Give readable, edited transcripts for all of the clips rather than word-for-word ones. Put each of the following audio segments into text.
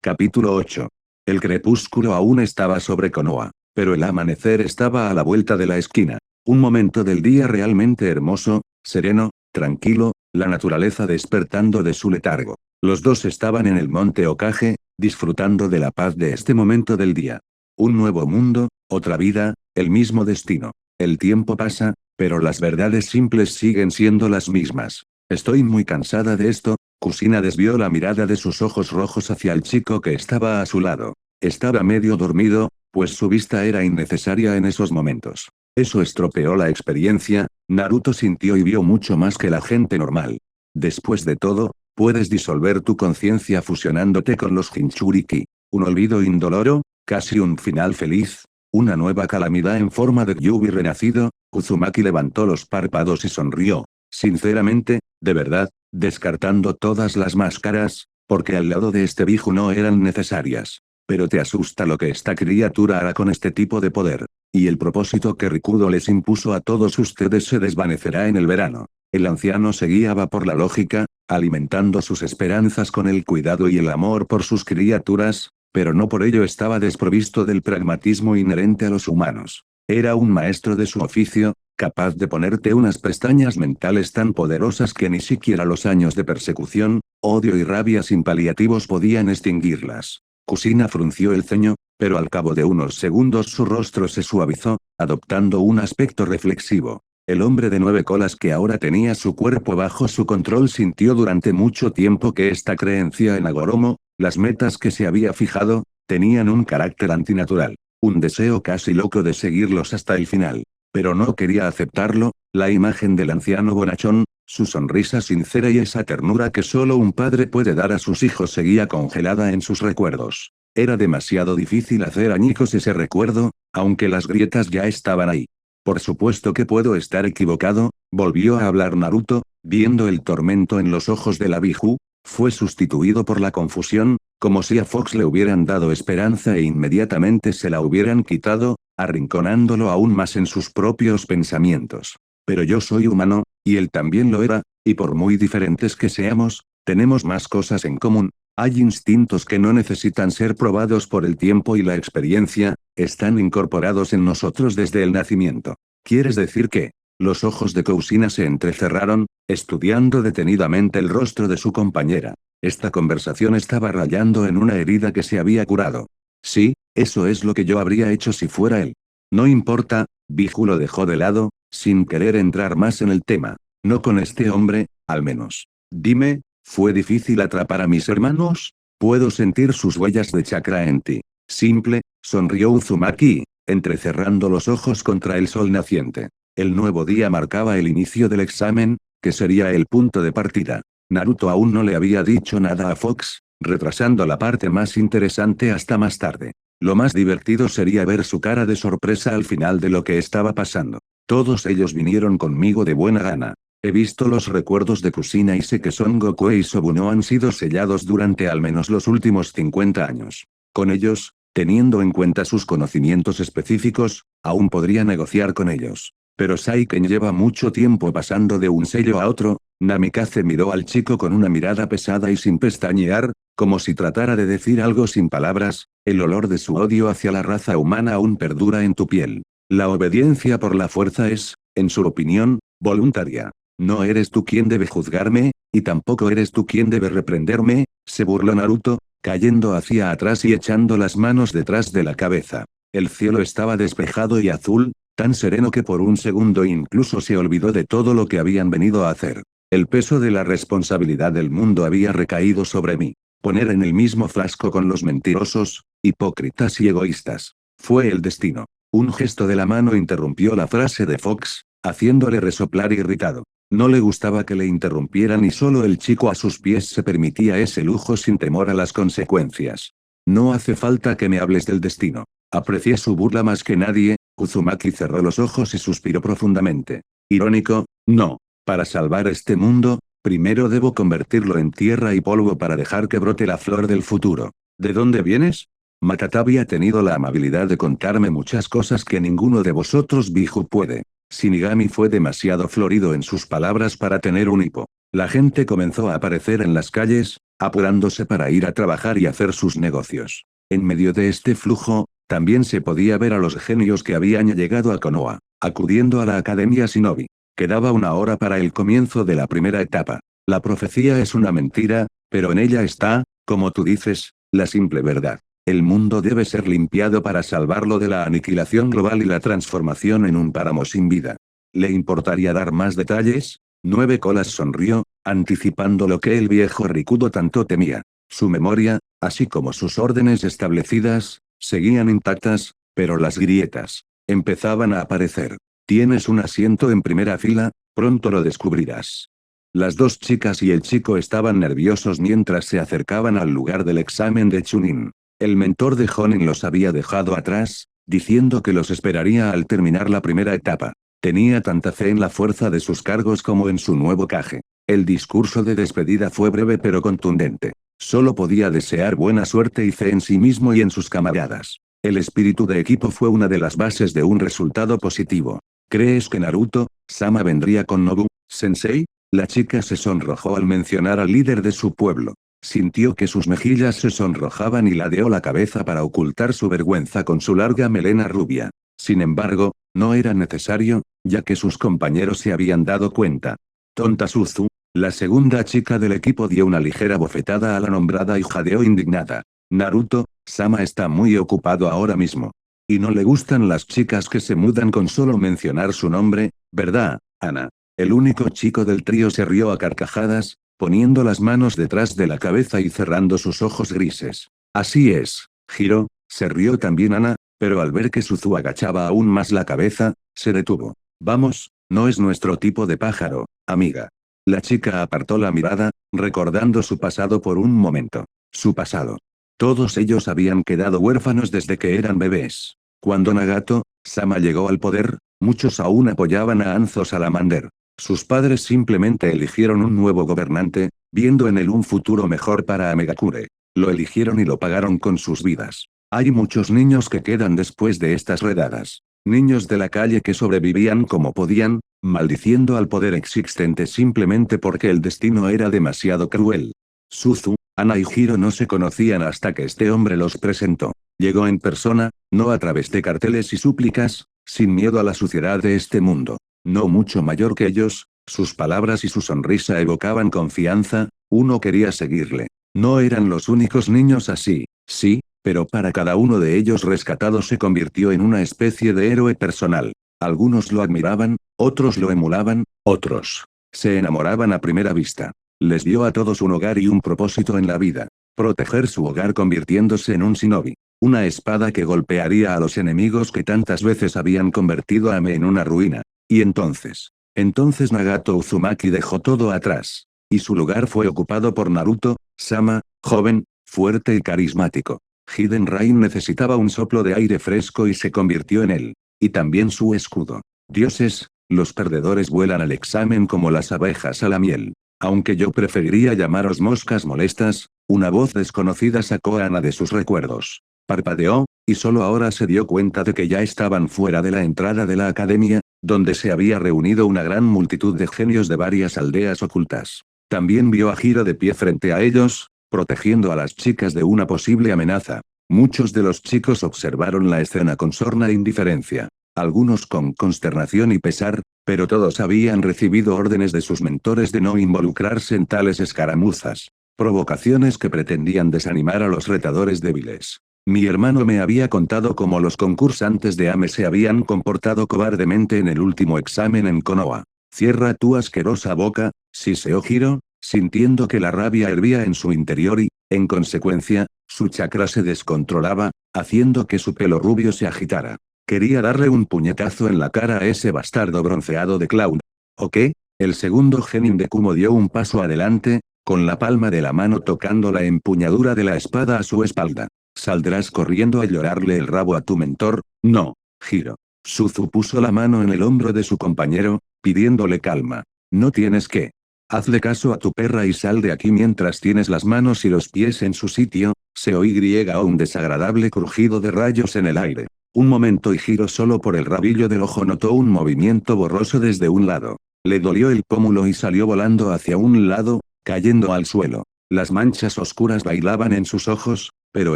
Capítulo 8. El crepúsculo aún estaba sobre Konoha, pero el amanecer estaba a la vuelta de la esquina. Un momento del día realmente hermoso, sereno, tranquilo, la naturaleza despertando de su letargo. Los dos estaban en el monte Hokage, disfrutando de la paz de este momento del día. Un nuevo mundo, otra vida, el mismo destino. El tiempo pasa, pero las verdades simples siguen siendo las mismas. Estoy muy cansada de esto. Kusina desvió la mirada de sus ojos rojos hacia el chico que estaba a su lado. Estaba medio dormido, pues su vista era innecesaria en esos momentos. Eso estropeó la experiencia. Naruto sintió y vio mucho más que la gente normal. Después de todo, puedes disolver tu conciencia fusionándote con los Jinchuriki. Un olvido indoloro, casi un final feliz. Una nueva calamidad en forma de Kyuubi renacido. Uzumaki levantó los párpados y sonrió. Sinceramente, de verdad, descartando todas las máscaras, porque al lado de este Biju no eran necesarias. Pero te asusta lo que esta criatura hará con este tipo de poder. Y el propósito que Rikudo les impuso a todos ustedes se desvanecerá en el verano. El anciano se guiaba por la lógica, alimentando sus esperanzas con el cuidado y el amor por sus criaturas, pero no por ello estaba desprovisto del pragmatismo inherente a los humanos. Era un maestro de su oficio, capaz de ponerte unas pestañas mentales tan poderosas que ni siquiera los años de persecución, odio y rabia sin paliativos podían extinguirlas. Kusina frunció el ceño, pero al cabo de unos segundos su rostro se suavizó, adoptando un aspecto reflexivo. El hombre de 9 colas que ahora tenía su cuerpo bajo su control sintió durante mucho tiempo que esta creencia en Agoromo, las metas que se había fijado, tenían un carácter antinatural. Un deseo casi loco de seguirlos hasta el final. Pero no quería aceptarlo. La imagen del anciano bonachón, su sonrisa sincera y esa ternura que solo un padre puede dar a sus hijos seguía congelada en sus recuerdos. Era demasiado difícil hacer añicos ese recuerdo, aunque las grietas ya estaban ahí. Por supuesto que puedo estar equivocado, volvió a hablar Naruto, viendo el tormento en los ojos de la Biju. Fue sustituido por la confusión, como si a Fox le hubieran dado esperanza e inmediatamente se la hubieran quitado, arrinconándolo aún más en sus propios pensamientos. Pero yo soy humano, y él también lo era, y por muy diferentes que seamos, tenemos más cosas en común. Hay instintos que no necesitan ser probados por el tiempo y la experiencia, están incorporados en nosotros desde el nacimiento. ¿Quieres decir que? Los ojos de Kusina se entrecerraron, estudiando detenidamente el rostro de su compañera. Esta conversación estaba rayando en una herida que se había curado. Sí, eso es lo que yo habría hecho si fuera él. No importa, Biju lo dejó de lado, sin querer entrar más en el tema. No con este hombre, al menos. Dime, ¿fue difícil atrapar a mis hermanos? Puedo sentir sus huellas de chakra en ti. Simple, sonrió Uzumaki, entrecerrando los ojos contra el sol naciente. El nuevo día marcaba el inicio del examen, que sería el punto de partida. Naruto aún no le había dicho nada a Fox, retrasando la parte más interesante hasta más tarde. Lo más divertido sería ver su cara de sorpresa al final de lo que estaba pasando. Todos ellos vinieron conmigo de buena gana. He visto los recuerdos de Kusina y sé que Son Goku y Sobuno han sido sellados durante al menos los últimos 50 años. Con ellos, teniendo en cuenta sus conocimientos específicos, aún podría negociar con ellos. Pero Saiken lleva mucho tiempo pasando de un sello a otro. Namikaze miró al chico con una mirada pesada y sin pestañear, como si tratara de decir algo sin palabras. El olor de su odio hacia la raza humana aún perdura en tu piel. La obediencia por la fuerza es, en su opinión, voluntaria. No eres tú quien debe juzgarme, y tampoco eres tú quien debe reprenderme, se burló Naruto, cayendo hacia atrás y echando las manos detrás de la cabeza. El cielo estaba despejado y azul, tan sereno que por un segundo incluso se olvidó de todo lo que habían venido a hacer. El peso de la responsabilidad del mundo había recaído sobre mí. Poner en el mismo frasco con los mentirosos, hipócritas y egoístas. Fue el destino. Un gesto de la mano interrumpió la frase de Fox, haciéndole resoplar irritado. No le gustaba que le interrumpieran y solo el chico a sus pies se permitía ese lujo sin temor a las consecuencias. No hace falta que me hables del destino. Aprecié su burla más que nadie. Uzumaki cerró los ojos y suspiró profundamente. Irónico, no. Para salvar este mundo, primero debo convertirlo en tierra y polvo para dejar que brote la flor del futuro. ¿De dónde vienes? Matata había tenido la amabilidad de contarme muchas cosas que ninguno de vosotros Biju puede. Shinigami fue demasiado florido en sus palabras para tener un hipo. La gente comenzó a aparecer en las calles, apurándose para ir a trabajar y hacer sus negocios. En medio de este flujo, también se podía ver a los genios que habían llegado a Konoha, acudiendo a la Academia Shinobi. Quedaba 1 hora para el comienzo de la primera etapa. La profecía es una mentira, pero en ella está, como tú dices, la simple verdad. El mundo debe ser limpiado para salvarlo de la aniquilación global y la transformación en un páramo sin vida. ¿Le importaría dar más detalles? 9 Colas sonrió, anticipando lo que el viejo Rikudo tanto temía. Su memoria, así como sus órdenes establecidas, seguían intactas, pero las grietas empezaban a aparecer. Tienes un asiento en primera fila, pronto lo descubrirás. Las 2 chicas y el chico estaban nerviosos mientras se acercaban al lugar del examen de Chunin. El mentor de Jonin los había dejado atrás, diciendo que los esperaría al terminar la primera etapa. Tenía tanta fe en la fuerza de sus cargos como en su nuevo Kage. El discurso de despedida fue breve pero contundente. Solo podía desear buena suerte y fe en sí mismo y en sus camaradas. El espíritu de equipo fue una de las bases de un resultado positivo. ¿Crees que Naruto-sama vendría con Nobu-sensei? La chica se sonrojó al mencionar al líder de su pueblo. Sintió que sus mejillas se sonrojaban y ladeó la cabeza para ocultar su vergüenza con su larga melena rubia. Sin embargo, no era necesario, ya que sus compañeros se habían dado cuenta. Tonta Suzu, la segunda chica del equipo dio una ligera bofetada a la nombrada y jadeó indignada. Naruto-sama está muy ocupado ahora mismo. Y no le gustan las chicas que se mudan con solo mencionar su nombre, ¿verdad, Ana? El único chico del trío se rió a carcajadas, poniendo las manos detrás de la cabeza y cerrando sus ojos grises. Así es, Hiro, se rió también Ana, pero al ver que Suzu agachaba aún más la cabeza, se detuvo. Vamos, no es nuestro tipo de pájaro, amiga. La chica apartó la mirada, recordando su pasado por un momento. Su pasado. Todos ellos habían quedado huérfanos desde que eran bebés. Cuando Nagato-sama llegó al poder, muchos aún apoyaban a Anzo Salamander. Sus padres simplemente eligieron un nuevo gobernante, viendo en él un futuro mejor para Amegakure. Lo eligieron y lo pagaron con sus vidas. Hay muchos niños que quedan después de estas redadas. Niños de la calle que sobrevivían como podían, maldiciendo al poder existente simplemente porque el destino era demasiado cruel. Suzu, Ana y Hiro no se conocían hasta que este hombre los presentó. Llegó en persona, no a través de carteles y súplicas, sin miedo a la suciedad de este mundo. No mucho mayor que ellos, sus palabras y su sonrisa evocaban confianza, uno quería seguirle. No eran los únicos niños así, sí, pero para cada uno de ellos rescatado se convirtió en una especie de héroe personal. Algunos lo admiraban, otros lo emulaban, otros se enamoraban a primera vista. Les dio a todos un hogar y un propósito en la vida. Proteger su hogar convirtiéndose en un shinobi. Una espada que golpearía a los enemigos que tantas veces habían convertido a Ame en una ruina. Y entonces Nagato Uzumaki dejó todo atrás. Y su lugar fue ocupado por Naruto-sama, joven, fuerte y carismático. Hiden Rain necesitaba un soplo de aire fresco y se convirtió en él. Y también su escudo. Dioses, los perdedores vuelan al examen como las abejas a la miel. Aunque yo preferiría llamaros moscas molestas, una voz desconocida sacó a Ana de sus recuerdos. Parpadeó, y solo ahora se dio cuenta de que ya estaban fuera de la entrada de la academia, donde se había reunido una gran multitud de genios de varias aldeas ocultas. También vio a Hiro de pie frente a ellos, protegiendo a las chicas de una posible amenaza. Muchos de los chicos observaron la escena con sorna indiferencia. Algunos con consternación y pesar, pero todos habían recibido órdenes de sus mentores de no involucrarse en tales escaramuzas. Provocaciones que pretendían desanimar a los retadores débiles. Mi hermano me había contado cómo los concursantes de AME se habían comportado cobardemente en el último examen en Konoha. Cierra tu asquerosa boca, siseó Hiro, sintiendo que la rabia hervía en su interior y, en consecuencia, su chakra se descontrolaba, haciendo que su pelo rubio se agitara. Quería darle un puñetazo en la cara a ese bastardo bronceado de Cloud. ¿O qué? El segundo genin de Kumo dio un paso adelante, con la palma de la mano tocando la empuñadura de la espada a su espalda. ¿Saldrás corriendo a llorarle el rabo a tu mentor? No, Hiro. Suzu puso la mano en el hombro de su compañero, pidiéndole calma. No tienes que. Hazle caso a tu perra y sal de aquí mientras tienes las manos y los pies en su sitio. Se oía un desagradable crujido de rayos en el aire. Un momento y Hiro solo por el rabillo del ojo notó un movimiento borroso desde un lado. Le dolió el pómulo y salió volando hacia un lado, cayendo al suelo. Las manchas oscuras bailaban en sus ojos, pero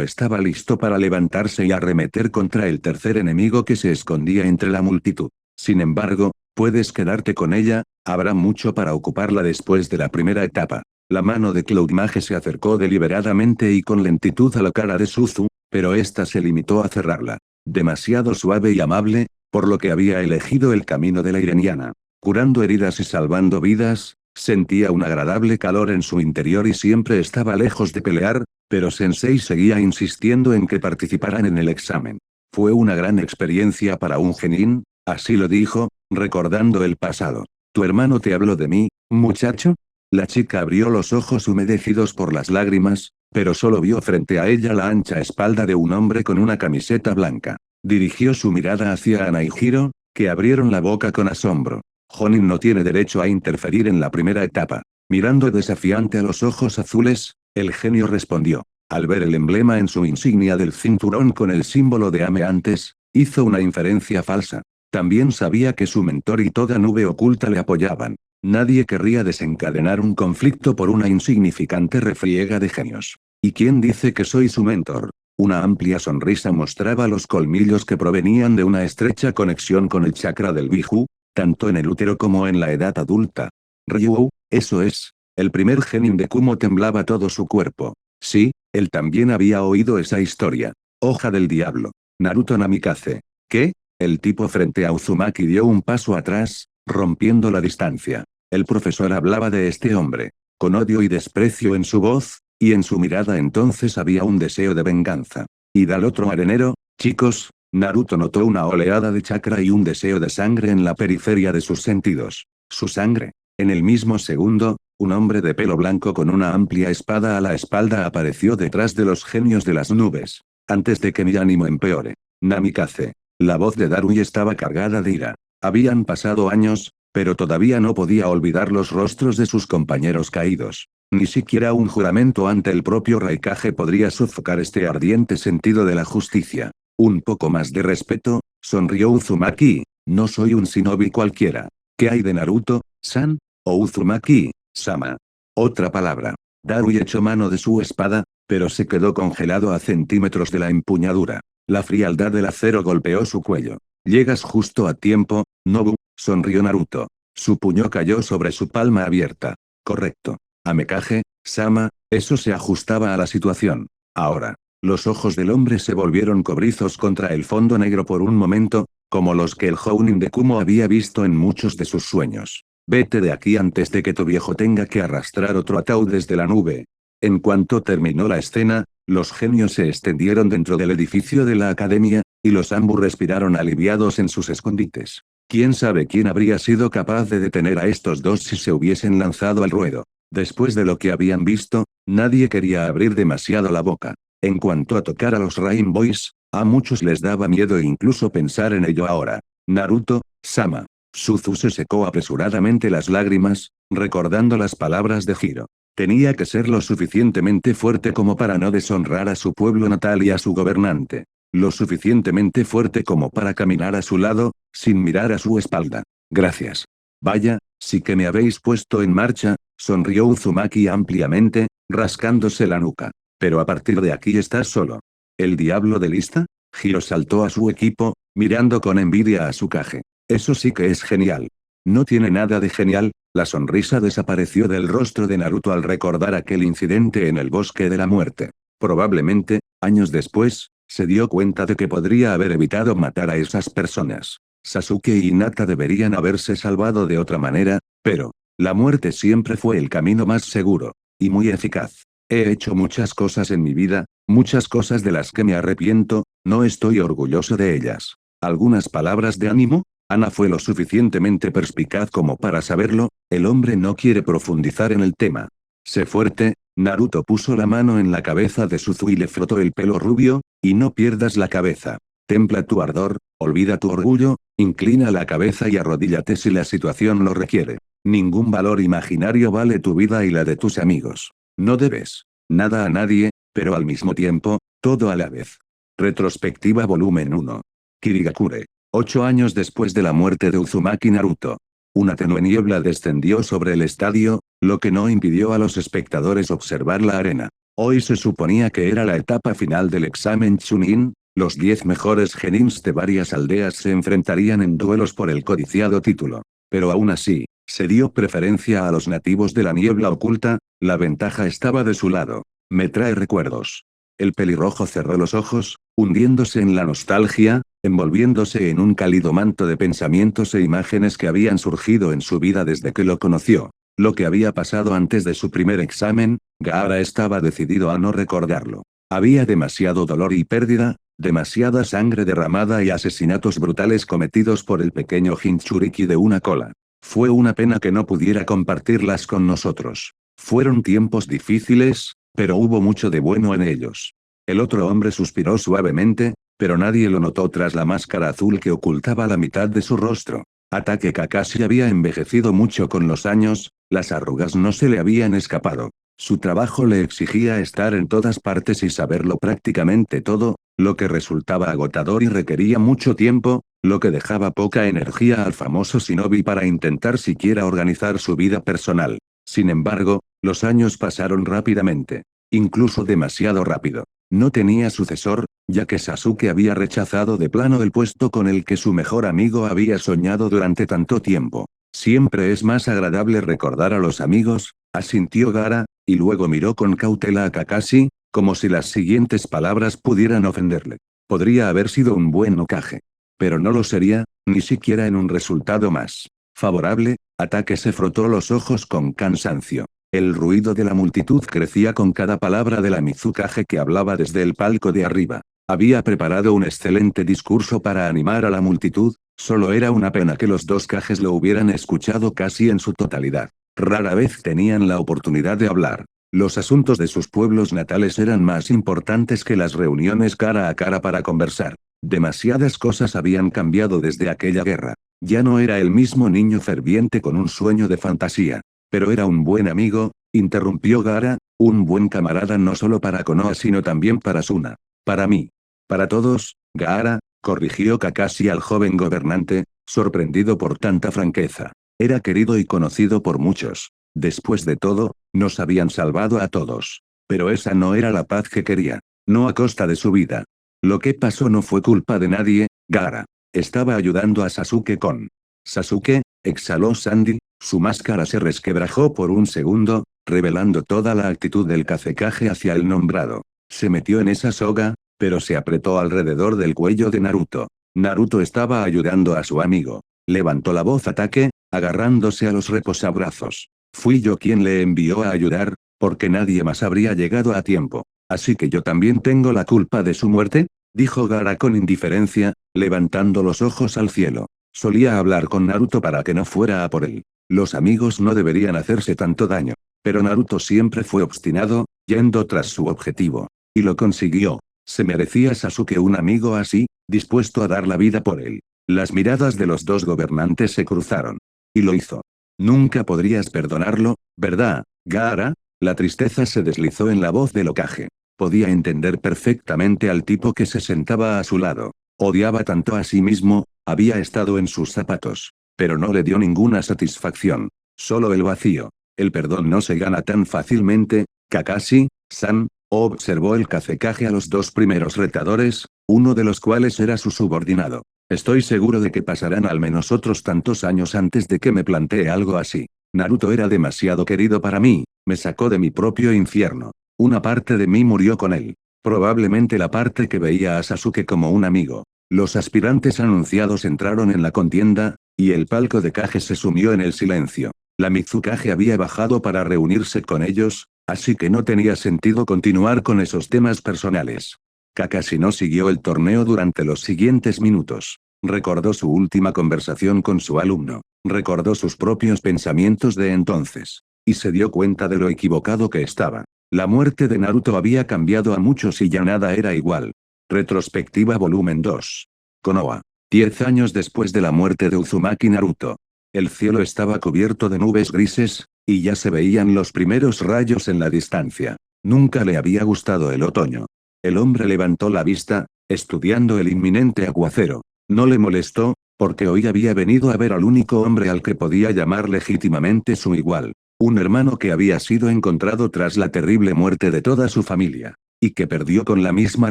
estaba listo para levantarse y arremeter contra el tercer enemigo que se escondía entre la multitud. Sin embargo, puedes quedarte con ella, habrá mucho para ocuparla después de la primera etapa. La mano de Cloud Mage se acercó deliberadamente y con lentitud a la cara de Suzu, pero ésta se limitó a cerrarla. Demasiado suave y amable, por lo que había elegido el camino de la ireniana. Curando heridas y salvando vidas, sentía un agradable calor en su interior y siempre estaba lejos de pelear, pero Sensei seguía insistiendo en que participaran en el examen. Fue una gran experiencia para un genin, así lo dijo, recordando el pasado. ¿Tu hermano te habló de mí, muchacho? La chica abrió los ojos humedecidos por las lágrimas, pero solo vio frente a ella la ancha espalda de un hombre con una camiseta blanca. Dirigió su mirada hacia Ana y Hiro, que abrieron la boca con asombro. Jonin no tiene derecho a interferir en la primera etapa. Mirando desafiante a los ojos azules, el genio respondió. Al ver el emblema en su insignia del cinturón con el símbolo de Ame antes, hizo una inferencia falsa. También sabía que su mentor y toda nube oculta le apoyaban. Nadie querría desencadenar un conflicto por una insignificante refriega de genios. ¿Y quién dice que soy su mentor? Una amplia sonrisa mostraba los colmillos que provenían de una estrecha conexión con el chakra del Biju, tanto en el útero como en la edad adulta. Ryu, eso es. El primer genin de Kumo temblaba todo su cuerpo. Sí, él también había oído esa historia. Hoja del diablo. Naruto Namikaze. ¿Qué? El tipo frente a Uzumaki dio un paso atrás, rompiendo la distancia. El profesor hablaba de este hombre, con odio y desprecio en su voz, y en su mirada entonces había un deseo de venganza. ¿Y del otro arenero, chicos? Naruto notó una oleada de chakra y un deseo de sangre en la periferia de sus sentidos. Su sangre. En el mismo segundo, un hombre de pelo blanco con una amplia espada a la espalda apareció detrás de los genios de las nubes. Antes de que mi ánimo empeore. Namikaze. La voz de Darui estaba cargada de ira. Habían pasado años, pero todavía no podía olvidar los rostros de sus compañeros caídos. Ni siquiera un juramento ante el propio Raikage podría sofocar este ardiente sentido de la justicia. Un poco más de respeto, sonrió Uzumaki. No soy un shinobi cualquiera. ¿Qué hay de Naruto-san? O Uzumaki-sama. Otra palabra. Darui echó mano de su espada, pero se quedó congelado a centímetros de la empuñadura. La frialdad del acero golpeó su cuello. Llegas justo a tiempo, Nobu, sonrió Naruto. Su puño cayó sobre su palma abierta. Correcto. Amekage-sama, eso se ajustaba a la situación. Ahora. Los ojos del hombre se volvieron cobrizos contra el fondo negro por un momento, como los que el Jounin de Kumo había visto en muchos de sus sueños. Vete de aquí antes de que tu viejo tenga que arrastrar otro ataúd desde la nube. En cuanto terminó la escena, los genios se extendieron dentro del edificio de la academia, y los Ambu respiraron aliviados en sus escondites. ¿Quién sabe quién habría sido capaz de detener a estos dos si se hubiesen lanzado al ruedo? Después de lo que habían visto, nadie quería abrir demasiado la boca. En cuanto a tocar a los Rain Boys, a muchos les daba miedo incluso pensar en ello ahora. Naruto-sama. Suzu se secó apresuradamente las lágrimas, recordando las palabras de Hiro. Tenía que ser lo suficientemente fuerte como para no deshonrar a su pueblo natal y a su gobernante. Lo suficientemente fuerte como para caminar a su lado, sin mirar a su espalda. Gracias. Vaya, sí que me habéis puesto en marcha, sonrió Uzumaki ampliamente, rascándose la nuca. Pero a partir de aquí estás solo. ¿El diablo de lista? Hiro saltó a su equipo, mirando con envidia a su Kage. Eso sí que es genial. No tiene nada de genial. La sonrisa desapareció del rostro de Naruto al recordar aquel incidente en el bosque de la muerte. Probablemente, años después, se dio cuenta de que podría haber evitado matar a esas personas. Sasuke y Hinata deberían haberse salvado de otra manera, pero, la muerte siempre fue el camino más seguro, y muy eficaz. He hecho muchas cosas en mi vida, muchas cosas de las que me arrepiento, no estoy orgulloso de ellas. ¿Algunas palabras de ánimo? Ana fue lo suficientemente perspicaz como para saberlo, el hombre no quiere profundizar en el tema. Sé fuerte, Naruto puso la mano en la cabeza de Suzu y le frotó el pelo rubio, y no pierdas la cabeza. Templa tu ardor, olvida tu orgullo, inclina la cabeza y arrodíllate si la situación lo requiere. Ningún valor imaginario vale tu vida y la de tus amigos. No debes nada a nadie, pero al mismo tiempo, todo a la vez. Retrospectiva volumen 1. Kirigakure. 8 años después de la muerte de Uzumaki Naruto. Una tenue niebla descendió sobre el estadio, lo que no impidió a los espectadores observar la arena. Hoy se suponía que era la etapa final del examen Chunin, los 10 mejores genins de varias aldeas se enfrentarían en duelos por el codiciado título. Pero aún así, se dio preferencia a los nativos de la niebla oculta, la ventaja estaba de su lado. Me trae recuerdos. El pelirrojo cerró los ojos, hundiéndose en la nostalgia, envolviéndose en un cálido manto de pensamientos e imágenes que habían surgido en su vida desde que lo conoció. Lo que había pasado antes de su primer examen, Gaara estaba decidido a no recordarlo. Había demasiado dolor y pérdida, demasiada sangre derramada y asesinatos brutales cometidos por el pequeño Jinchuriki de una cola. Fue una pena que no pudiera compartirlas con nosotros. Fueron tiempos difíciles, pero hubo mucho de bueno en ellos. El otro hombre suspiró suavemente, pero nadie lo notó tras la máscara azul que ocultaba la mitad de su rostro. Atake Kakashi había envejecido mucho con los años, las arrugas no se le habían escapado. Su trabajo le exigía estar en todas partes y saberlo prácticamente todo, lo que resultaba agotador y requería mucho tiempo, lo que dejaba poca energía al famoso shinobi para intentar siquiera organizar su vida personal. Sin embargo, los años pasaron rápidamente. Incluso demasiado rápido. No tenía sucesor, ya que Sasuke había rechazado de plano el puesto con el que su mejor amigo había soñado durante tanto tiempo. Siempre es más agradable recordar a los amigos, asintió Gaara, y luego miró con cautela a Kakashi, como si las siguientes palabras pudieran ofenderle. Podría haber sido un buen Hokage. Pero no lo sería, ni siquiera en un resultado más favorable. Atake se frotó los ojos con cansancio. El ruido de la multitud crecía con cada palabra de la Mizukage que hablaba desde el palco de arriba. Había preparado un excelente discurso para animar a la multitud, solo era una pena que los dos Kages lo hubieran escuchado casi en su totalidad. Rara vez tenían la oportunidad de hablar. Los asuntos de sus pueblos natales eran más importantes que las reuniones cara a cara para conversar. Demasiadas cosas habían cambiado desde aquella guerra. Ya no era el mismo niño ferviente con un sueño de fantasía. Pero era un buen amigo, interrumpió Gaara, un buen camarada no solo para Konoha sino también para Suna. Para mí. Para todos, Gaara, corrigió Kakashi al joven gobernante, sorprendido por tanta franqueza. Era querido y conocido por muchos. Después de todo, nos habían salvado a todos. Pero esa no era la paz que quería. No a costa de su vida. Lo que pasó no fue culpa de nadie, Gaara. Estaba ayudando a Sasuke con. Sasuke, exhaló Sandy, su máscara se resquebrajó por un segundo, revelando toda la actitud del Kazekage hacia el nombrado. Se metió en esa soga, pero se apretó alrededor del cuello de Naruto. Naruto estaba ayudando a su amigo. Levantó la voz Atake, agarrándose a los reposabrazos. Fui yo quien le envió a ayudar, porque nadie más habría llegado a tiempo. Así que yo también tengo la culpa de su muerte, dijo Gaara con indiferencia, levantando los ojos al cielo. Solía hablar con Naruto para que no fuera a por él. Los amigos no deberían hacerse tanto daño. Pero Naruto siempre fue obstinado, yendo tras su objetivo. Y lo consiguió. ¿Se merecía Sasuke un amigo así, dispuesto a dar la vida por él? Las miradas de los dos gobernantes se cruzaron. Y lo hizo. Nunca podrías perdonarlo, ¿verdad, Gaara? La tristeza se deslizó en la voz del Hokage. Podía entender perfectamente al tipo que se sentaba a su lado. Odiaba tanto a sí mismo, había estado en sus zapatos. Pero no le dio ninguna satisfacción. Solo el vacío. El perdón no se gana tan fácilmente, Kakashi-san, observó el Kazekage a los dos primeros retadores, uno de los cuales era su subordinado. Estoy seguro de que pasarán al menos otros tantos años antes de que me plantee algo así. Naruto era demasiado querido para mí, me sacó de mi propio infierno. Una parte de mí murió con él. Probablemente la parte que veía a Sasuke como un amigo. Los aspirantes anunciados entraron en la contienda, y el palco de Kage se sumió en el silencio. La Mizukage había bajado para reunirse con ellos, así que no tenía sentido continuar con esos temas personales. Kakashi no siguió el torneo durante los siguientes minutos. Recordó su última conversación con su alumno. Recordó sus propios pensamientos de entonces. Y se dio cuenta de lo equivocado que estaba. La muerte de Naruto había cambiado a muchos y ya nada era igual. Retrospectiva volumen 2. Konoha. 10 años después de la muerte de Uzumaki Naruto. El cielo estaba cubierto de nubes grises, y ya se veían los primeros rayos en la distancia. Nunca le había gustado el otoño. El hombre levantó la vista, estudiando el inminente aguacero. No le molestó, Porque hoy había venido a ver al único hombre al que podía llamar legítimamente su igual. Un hermano que había sido encontrado tras la terrible muerte de toda su familia. Y que perdió con la misma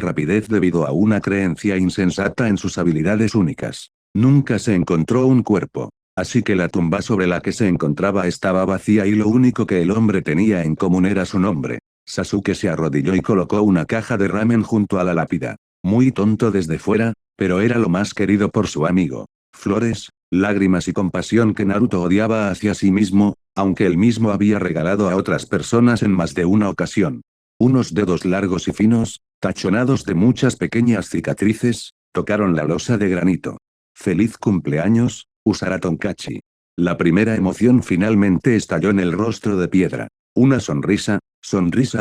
rapidez debido a una creencia insensata en sus habilidades únicas. Nunca se encontró un cuerpo. Así que la tumba sobre la que se encontraba estaba vacía y lo único que el hombre tenía en común era su nombre. Sasuke se arrodilló y colocó una caja de ramen junto a la lápida. Muy tonto desde fuera, pero era lo más querido por su amigo. Flores, lágrimas y compasión que Naruto odiaba hacia sí mismo, aunque él mismo había regalado a otras personas en más de una ocasión. Unos dedos largos y finos, tachonados de muchas pequeñas cicatrices, tocaron la losa de granito. ¡Feliz cumpleaños, Usara Tonkachi! La primera emoción finalmente estalló en el rostro de piedra. Una sonrisa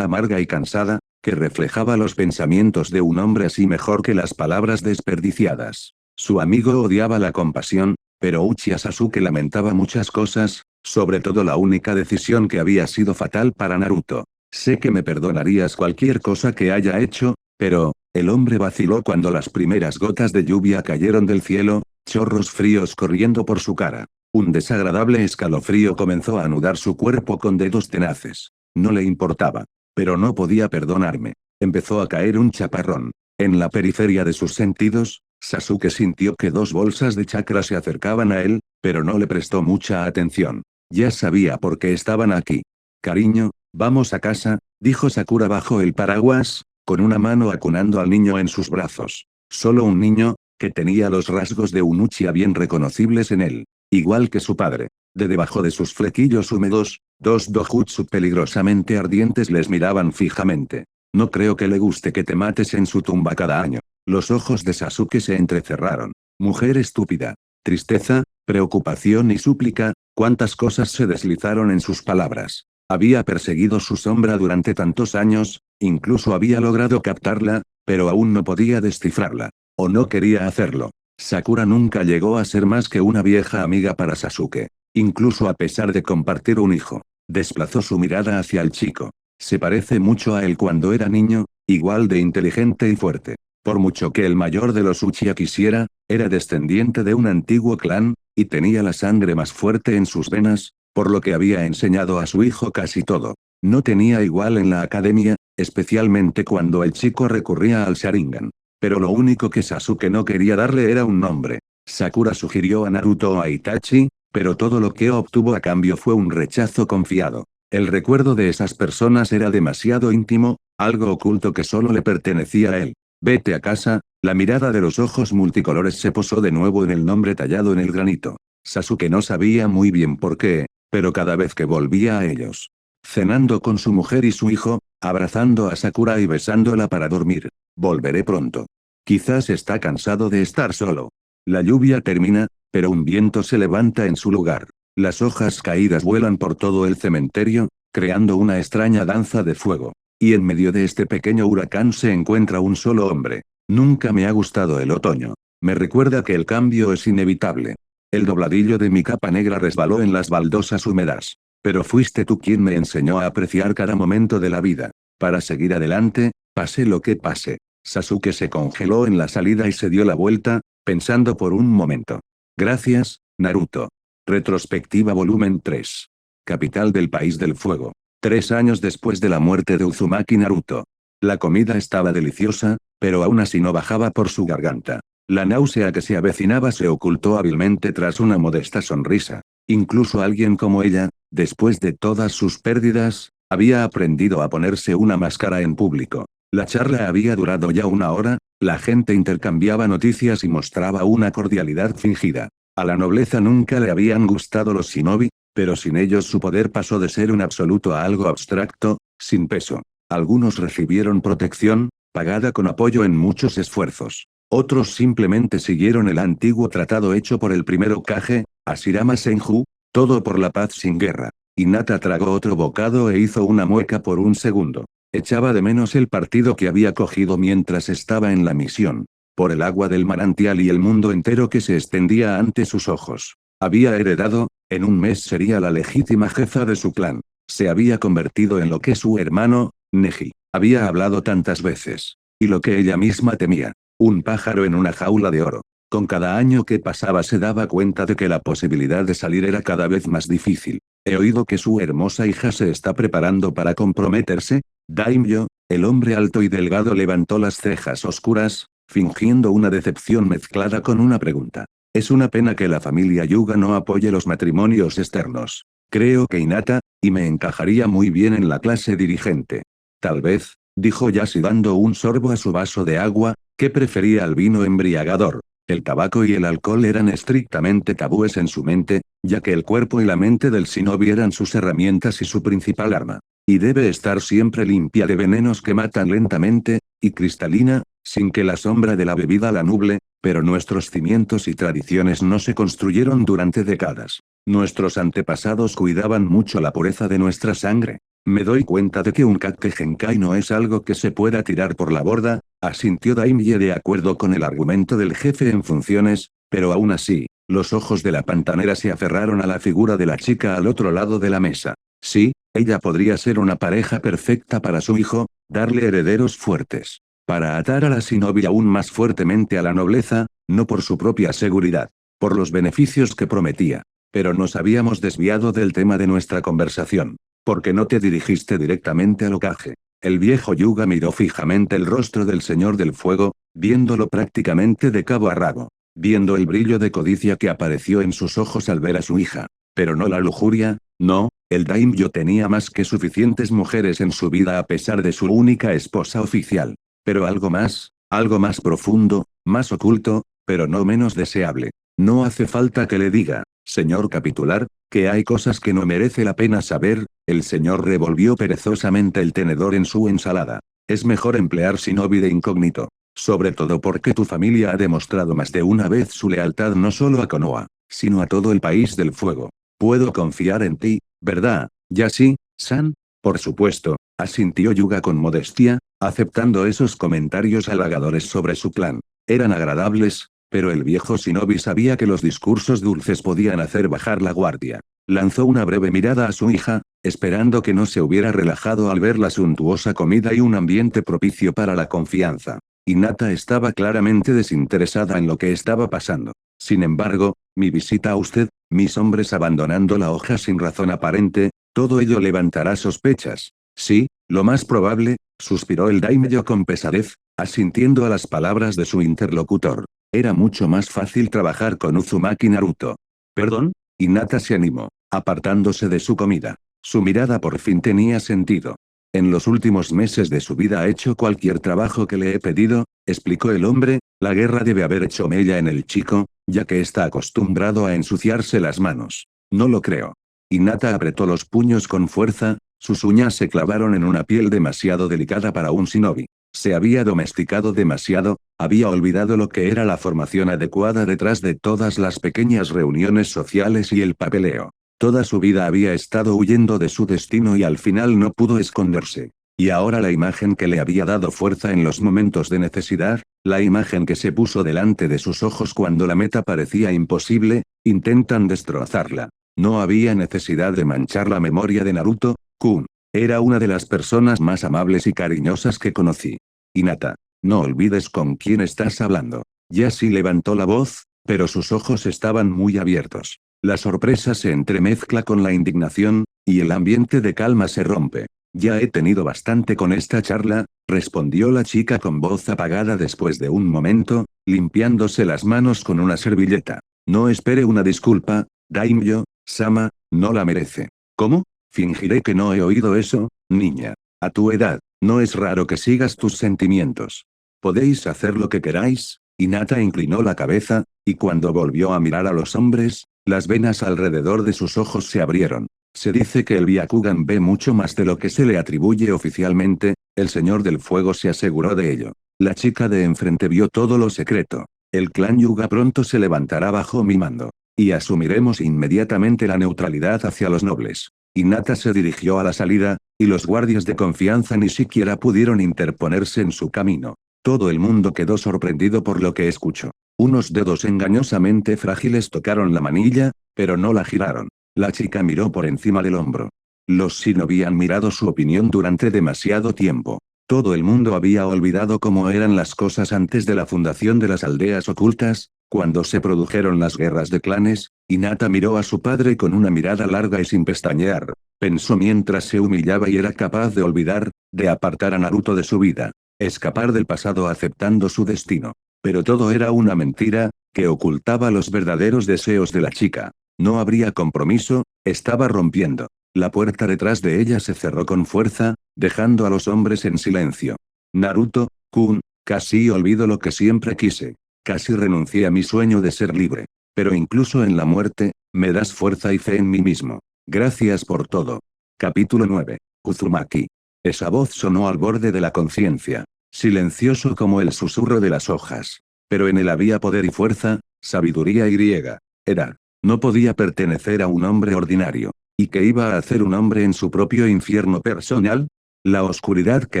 amarga y cansada, que reflejaba los pensamientos de un hombre así mejor que las palabras desperdiciadas. Su amigo odiaba la compasión, pero Uchiha Sasuke lamentaba muchas cosas, sobre todo la única decisión que había sido fatal para Naruto. Sé que me perdonarías cualquier cosa que haya hecho, pero, el hombre vaciló cuando las primeras gotas de lluvia cayeron del cielo, chorros fríos corriendo por su cara. Un desagradable escalofrío comenzó a anudar su cuerpo con dedos tenaces. No le importaba. Pero no podía perdonarme. Empezó a caer un chaparrón. En la periferia de sus sentidos, Sasuke sintió que dos bolsas de chakra se acercaban a él, pero no le prestó mucha atención. Ya sabía por qué estaban aquí. Cariño, vamos a casa, dijo Sakura bajo el paraguas, con una mano acunando al niño en sus brazos. Solo un niño, que tenía los rasgos de un Uchiha bien reconocibles en él. Igual que su padre. De debajo de sus flequillos húmedos, dos dojutsu peligrosamente ardientes les miraban fijamente. No creo que le guste que te mates en su tumba cada año. Los ojos de Sasuke se entrecerraron. Mujer estúpida. Tristeza, preocupación y súplica, cuántas cosas se deslizaron en sus palabras. Había perseguido su sombra durante tantos años, incluso había logrado captarla, pero aún no podía descifrarla. O no quería hacerlo. Sakura nunca llegó a ser más que una vieja amiga para Sasuke. Incluso a pesar de compartir un hijo. Desplazó su mirada hacia el chico. Se parece mucho a él cuando era niño, igual de inteligente y fuerte. Por mucho que el mayor de los Uchiha quisiera, era descendiente de un antiguo clan, y tenía la sangre más fuerte en sus venas, por lo que había enseñado a su hijo casi todo. No tenía igual en la academia, especialmente cuando el chico recurría al Sharingan. Pero lo único que Sasuke no quería darle era un nombre. Sakura sugirió a Naruto o a Itachi, pero todo lo que obtuvo a cambio fue un rechazo confiado. El recuerdo de esas personas era demasiado íntimo, algo oculto que solo le pertenecía a él. Vete a casa, la mirada de los ojos multicolores se posó de nuevo en el nombre tallado en el granito. Sasuke no sabía muy bien por qué, pero cada vez que volvía a ellos. Cenando con su mujer y su hijo, abrazando a Sakura y besándola para dormir. Volveré pronto. Quizás está cansado de estar solo. La lluvia termina, pero un viento se levanta en su lugar. Las hojas caídas vuelan por todo el cementerio, creando una extraña danza de fuego. Y en medio de este pequeño huracán se encuentra un solo hombre. Nunca me ha gustado el otoño. Me recuerda que el cambio es inevitable. El dobladillo de mi capa negra resbaló en las baldosas húmedas. Pero fuiste tú quien me enseñó a apreciar cada momento de la vida. Para seguir adelante, pase lo que pase. Sasuke se congeló en la salida y se dio la vuelta, pensando por un momento. Gracias, Naruto. Retrospectiva volumen 3. Capital del País del Fuego. 3 años después de la muerte de Uzumaki Naruto. La comida estaba deliciosa, pero aún así no bajaba por su garganta. La náusea que se avecinaba se ocultó hábilmente tras una modesta sonrisa. Incluso alguien como ella, después de todas sus pérdidas, había aprendido a ponerse una máscara en público. La charla había durado ya 1 hora, la gente intercambiaba noticias y mostraba una cordialidad fingida. A la nobleza nunca le habían gustado los shinobi, pero sin ellos su poder pasó de ser un absoluto a algo abstracto, sin peso. Algunos recibieron protección, pagada con apoyo en muchos esfuerzos. Otros simplemente siguieron el antiguo tratado hecho por el primer Hokage, Hashirama Senju, todo por la paz sin guerra. Hinata tragó otro bocado e hizo una mueca por un segundo. Echaba de menos el partido que había cogido mientras estaba en la misión. Por el agua del manantial y el mundo entero que se extendía ante sus ojos. Había heredado, en un mes sería la legítima jefa de su clan. Se había convertido en lo que su hermano, Neji, había hablado tantas veces. Y lo que ella misma temía. Un pájaro en una jaula de oro. Con cada año que pasaba se daba cuenta de que la posibilidad de salir era cada vez más difícil. He oído que su hermosa hija se está preparando para comprometerse. Daimyo, el hombre alto y delgado levantó las cejas oscuras, fingiendo una decepción mezclada con una pregunta. Es una pena que la familia Yuga no apoye los matrimonios externos. Creo que Hinata, y me encajaría muy bien en la clase dirigente. Tal vez, dijo Yashi dando un sorbo a su vaso de agua, que prefería al vino embriagador. El tabaco y el alcohol eran estrictamente tabúes en su mente, ya que el cuerpo y la mente del shinobi eran sus herramientas y su principal arma. Y debe estar siempre limpia de venenos que matan lentamente, y cristalina, sin que la sombra de la bebida la nuble, pero nuestros cimientos y tradiciones no se construyeron durante décadas. Nuestros antepasados cuidaban mucho la pureza de nuestra sangre. Me doy cuenta de que un Kage Genkai no es algo que se pueda tirar por la borda, asintió Daimye de acuerdo con el argumento del jefe en funciones, pero aún así, los ojos de la pantanera se aferraron a la figura de la chica al otro lado de la mesa. Sí, ella podría ser una pareja perfecta para su hijo, darle herederos fuertes. Para atar a la shinobi aún más fuertemente a la nobleza, no por su propia seguridad, por los beneficios que prometía. Pero nos habíamos desviado del tema de nuestra conversación. ¿Por qué no te dirigiste directamente al Hokage? El viejo Yuga miró fijamente el rostro del Señor del Fuego, viéndolo prácticamente de cabo a rabo. Viendo el brillo de codicia que apareció en sus ojos al ver a su hija. Pero no la lujuria, no, el daimyo tenía más que suficientes mujeres en su vida a pesar de su única esposa oficial. Pero algo más profundo, más oculto, pero no menos deseable. No hace falta que le diga, señor capitular, que hay cosas que no merece la pena saber. El señor revolvió perezosamente el tenedor en su ensalada. Es mejor emplear shinobi de incógnito. Sobre todo porque tu familia ha demostrado más de una vez su lealtad no solo a Konoha, sino a todo el país del fuego. Puedo confiar en ti, ¿verdad, Yashi-san? Por supuesto, asintió Yuga con modestia, aceptando esos comentarios halagadores sobre su clan. Eran agradables, pero el viejo shinobi sabía que los discursos dulces podían hacer bajar la guardia. Lanzó una breve mirada a su hija, esperando que no se hubiera relajado al ver la suntuosa comida y un ambiente propicio para la confianza. Hinata estaba claramente desinteresada en lo que estaba pasando. Sin embargo, mi visita a usted, mis hombres abandonando la hoja sin razón aparente, todo ello levantará sospechas. Sí, lo más probable, suspiró el daimyo con pesadez, asintiendo a las palabras de su interlocutor. Era mucho más fácil trabajar con Uzumaki Naruto. ¿Perdón? Hinata se animó, apartándose de su comida. Su mirada por fin tenía sentido. En los últimos meses de su vida ha hecho cualquier trabajo que le he pedido, explicó el hombre. La guerra debe haber hecho mella en el chico, ya que está acostumbrado a ensuciarse las manos. No lo creo. Hinata apretó los puños con fuerza, sus uñas se clavaron en una piel demasiado delicada para un shinobi. Se había domesticado demasiado, había olvidado lo que era la formación adecuada detrás de todas las pequeñas reuniones sociales y el papeleo. Toda su vida había estado huyendo de su destino y al final no pudo esconderse. Y ahora la imagen que le había dado fuerza en los momentos de necesidad, la imagen que se puso delante de sus ojos cuando la meta parecía imposible, intentan destrozarla. No había necesidad de manchar la memoria de Naruto-kun. Era una de las personas más amables y cariñosas que conocí. Hinata, no olvides con quién estás hablando. Yashi levantó la voz, pero sus ojos estaban muy abiertos. La sorpresa se entremezcla con la indignación, y el ambiente de calma se rompe. Ya he tenido bastante con esta charla, respondió la chica con voz apagada después de un momento, limpiándose las manos con una servilleta. No espere una disculpa, daimyo-sama, no la merece. ¿Cómo? Fingiré que no he oído eso, niña. A tu edad, no es raro que sigas tus sentimientos. ¿Podéis hacer lo que queráis? Hinata inclinó la cabeza, y cuando volvió a mirar a los hombres, las venas alrededor de sus ojos se abrieron. Se dice que el Byakugan ve mucho más de lo que se le atribuye oficialmente, el Señor del Fuego se aseguró de ello. La chica de enfrente vio todo lo secreto. El clan Yuga pronto se levantará bajo mi mando. Y asumiremos inmediatamente la neutralidad hacia los nobles. Hinata se dirigió a la salida, y los guardias de confianza ni siquiera pudieron interponerse en su camino. Todo el mundo quedó sorprendido por lo que escuchó. Unos dedos engañosamente frágiles tocaron la manilla, pero no la giraron. La chica miró por encima del hombro. Los shinobi han mirado su opinión durante demasiado tiempo. Todo el mundo había olvidado cómo eran las cosas antes de la fundación de las aldeas ocultas, cuando se produjeron las guerras de clanes. Hinata miró a su padre con una mirada larga y sin pestañear. Pensó mientras se humillaba y era capaz de olvidar, de apartar a Naruto de su vida. Escapar del pasado aceptando su destino. Pero todo era una mentira, que ocultaba los verdaderos deseos de la chica. No habría compromiso, estaba rompiendo. La puerta detrás de ella se cerró con fuerza, dejando a los hombres en silencio. Naruto-kun, casi olvido lo que siempre quise. Casi renuncié a mi sueño de ser libre. Pero incluso en la muerte, me das fuerza y fe en mí mismo. Gracias por todo. Capítulo 9. Uzumaki. Esa voz sonó al borde de la conciencia. Silencioso como el susurro de las hojas. Pero en él había poder y fuerza, sabiduría y griega. Era. No podía pertenecer a un hombre ordinario. ¿Y qué iba a hacer un hombre en su propio infierno personal? La oscuridad que